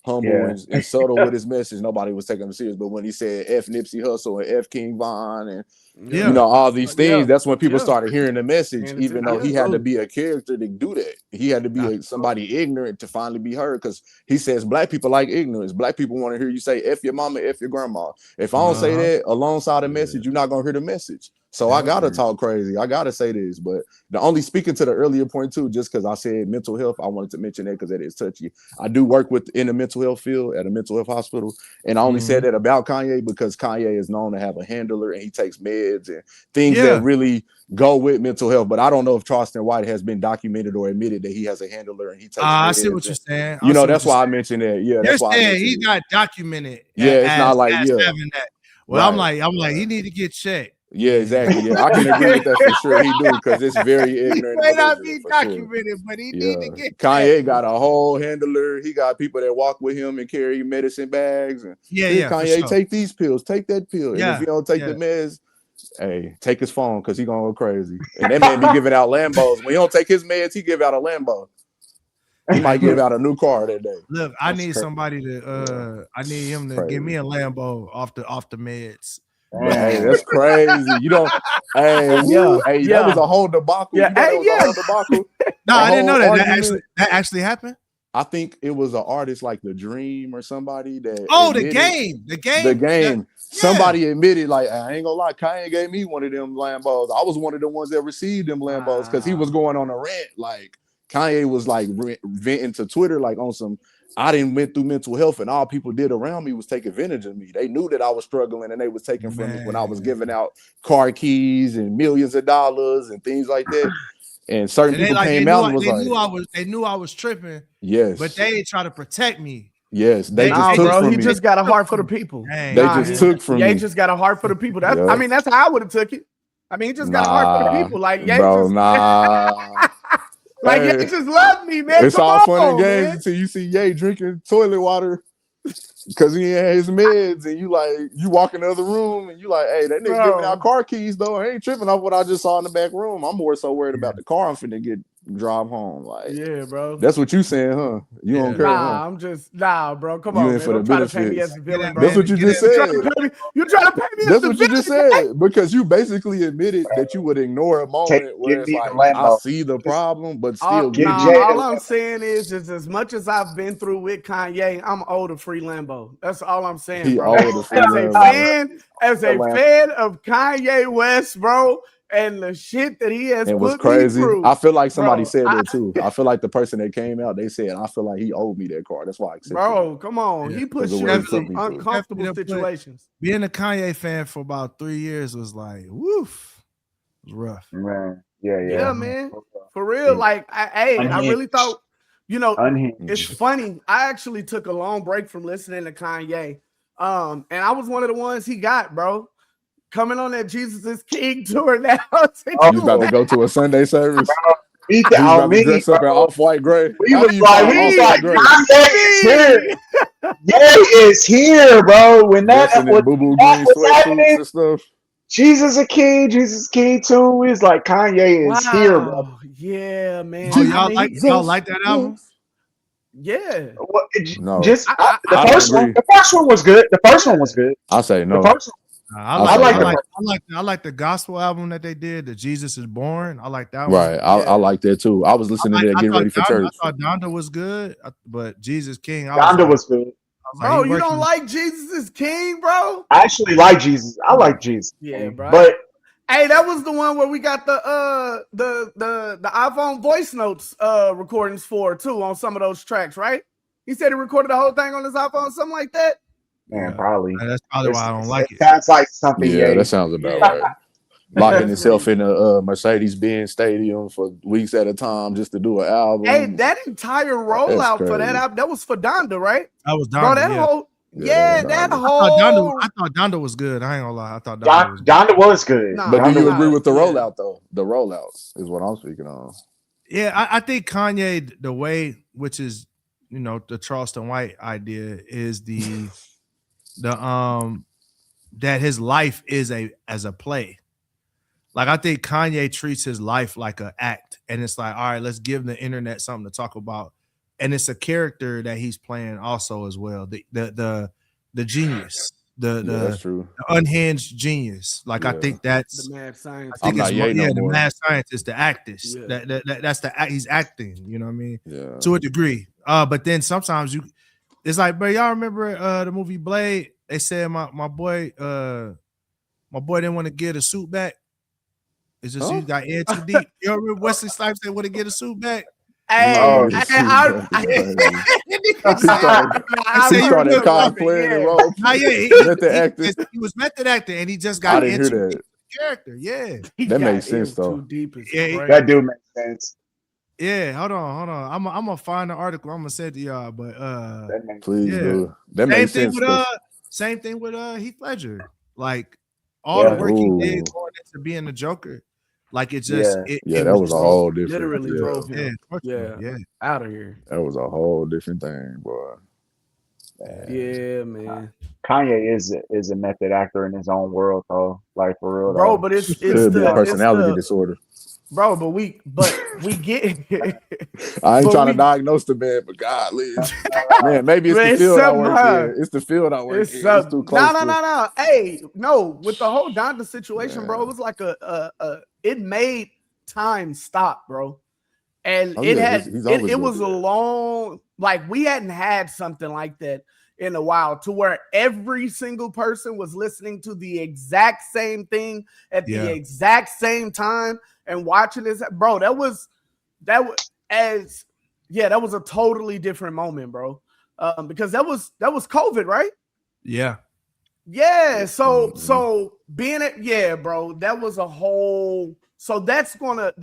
humble and subtle with his message, nobody was taking him serious. But when he said F Nipsey Hussle and F King Von and all these things, that's when people started hearing the message, even though he had to be a character to do that. He had to be somebody ignorant to finally be heard, because he says black people like ignorance. Black people want to hear you say F your mama, F your grandma. If I don't say that alongside the message, you're not going to hear the message. So I got to talk crazy. I got to say this. But the only speaking to the earlier point too, just because I said mental health, I wanted to mention that because that is touchy. I do work in the mental health field at a mental health hospital. And I only said that about Kanye because Kanye is known to have a handler and he takes meds and things that really go with mental health. But I don't know if Charleston White has been documented or admitted that he has a handler and he takes meds. I see what you're saying. That's why I mentioned that. Yeah, that's why he got documented. It's not like having that. Well, right. I'm like, he need to get checked. Yeah, exactly. Yeah, I can agree with that for sure. He do, because it's very ignorant. He may not be documented, but he need to get Kanye got a whole handler. He got people that walk with him and carry medicine bags. And Kanye, take these pills, take that pill. And if you don't take the meds, hey, take his phone because he gonna go crazy. And that man be giving out Lambos. When he don't take his meds, he give out a Lambo. He might give out a new car that day. Look, I need somebody to I need him to give me a Lambo off the meds. Hey, that's crazy. You don't. That was a whole debacle. Yeah, debacle. No, I didn't know that. That actually happened. I think it was an artist like The Dream or somebody that. The game. Somebody admitted, like, I ain't gonna lie, Kanye gave me one of them Lambos. I was one of the ones that received them Lambos because he was going on a rant. Like Kanye was like venting to Twitter, like on some, I didn't went through mental health, and all people did around me was take advantage of me. They knew that I was struggling, and they was taking from me when I was giving out car keys and millions of dollars and things like that. And certain people came out and was like, they knew I was tripping. Yes, but they try to protect me. Yes, they just took from me. He just got a heart for the people. They just took from me. He just got a heart for the people. That's, I mean, that's how I would have took it. I mean, he just got a heart for the people. Like, Ye just, like, Ye just loved me, man. It's all fun and games until you see Ye drinking toilet water because he ain't had his meds, and you walk in the other room and you like, hey, that nigga giving out car keys though. I ain't tripping off what I just saw in the back room. I'm more so worried about the car I'm finna drive home. Like, yeah, bro. That's what you saying, huh? You don't care. Nah, I'm just bro. Come on, man. Don't try to pay me as a villain, bro. That's what you just said. You trying to pay me as a villain? That's what you just said, because you basically admitted that you would ignore a moment where it's like, I see the problem, but still all I'm saying is as much as I've been through with Kanye, I'm owed a free Lambo. That's all I'm saying, bro. As a fan of Kanye West, bro, and the shit that he has put crazy. me through. I feel like somebody said that too. I feel like the person that came out, they said, I feel like he owed me that car. That's why I accepted it. Come on. He put shit in some uncomfortable situations. Being a Kanye fan for about 3 years was like, woof. It was rough. Man. Yeah, man. For real. Like, I really thought, it's funny. I actually took a long break from listening to Kanye. And I was one of the ones he got, bro. Coming on that Jesus is King tour now. You about to go to a Sunday service? He's about to dress up in off-white gray. We was like, Kanye is here. Ye is here, bro. When that was happening, and stuff. Jesus is King 2 is like Kanye is here, bro. Yeah, man. Y'all like that album? Yeah. No. The first one was good. The first one was good. I say no. I like the gospel album that they did, the Jesus is Born. I like that one. Right. I like that too. I was listening to that getting ready for church. I thought Donda was good, but Jesus King. Donda was good. Bro, you don't like Jesus is King, bro? I actually like Jesus. I like Jesus. Yeah, bro. But hey, that was the one where we got the iPhone voice notes recordings for too on some of those tracks, right? He said he recorded the whole thing on his iPhone, something like that. Man, probably. That's probably why I don't like it. Sounds like something. Yeah, that sounds about right. Locking himself in a Mercedes-Benz stadium for weeks at a time just to do an album. Hey, that entire rollout for that album, that was for Donda, right? That was Donda. Bro, that whole I thought Donda was good. I ain't gonna lie. I thought Donda was good. But do you agree with the rollout though? The rollout is what I'm speaking on. Yeah, I think Kanye, the way, which is, the Charleston White idea, is the that his life is as a play. Like, I think Kanye treats his life like an act, and it's like, all right, let's give the internet something to talk about, and it's a character that he's playing also as well. The genius, that's true. The unhinged genius. Like, I think that's the mad scientist. I think the mad scientist, the actress. Yeah. That's he's acting. You know what I mean? Yeah. To a degree. But then sometimes it's like, bro, y'all remember the movie Blade? They said my boy didn't want to get a suit back. It's just he got in too deep. You remember Wesley Snipes didn't want to get a suit back? Hey, he started cosplaying the role. He was method acting, and he just got into the character. Yeah, that makes sense though. That do make sense. Yeah, hold on. I'm gonna find the article. I'm gonna send it to y'all, but please do. That makes sense. Same thing with Heath Ledger. Like all the work he did going into being the Joker. Like it just that was a whole different. Literally drove him. Yeah, out of here. That was a whole different thing, boy. Man. Yeah, man. Kanye is a method actor in his own world, though. Like for real, bro. But it's could be a personality disorder, bro. But we get. I ain't trying to diagnose the man, but God, man, maybe it's the field I work in. It's the field I work in. It's too close. No. Hey, no. With the whole Donda situation, bro, it was like it made time stop, bro. And it was a long, like we hadn't had something like that in a while, to where every single person was listening to the exact same thing at the exact same time and watching this, bro. That was a totally different moment, bro. because that was COVID, right? Yeah. Yeah. So being it, yeah, bro, that was a whole. So that's gonna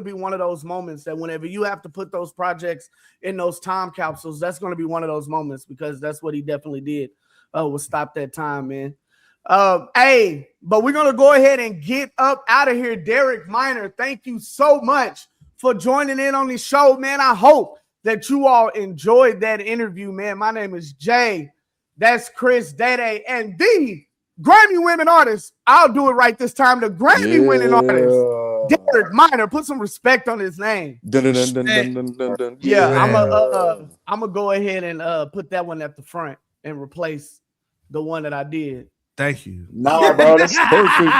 be one of those moments that whenever you have to put those projects in those time capsules, that's gonna be one of those moments because that's what he definitely did. Was stop that time, man. Hey, but we're gonna go ahead and get up out of here. Derek Minor, thank you so much for joining in on the show, man. I hope that you all enjoyed that interview, man. My name is Jay. That's Chris Dede and the Grammy winning artist. I'll do it right this time. The Grammy winning artist, Derek Minor. Put some respect on his name. Yeah, I'm gonna go ahead and put that one at the front and replace the one that I did. Thank you. Nah, bro, that's perfect.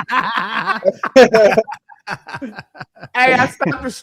Hey, I stopped the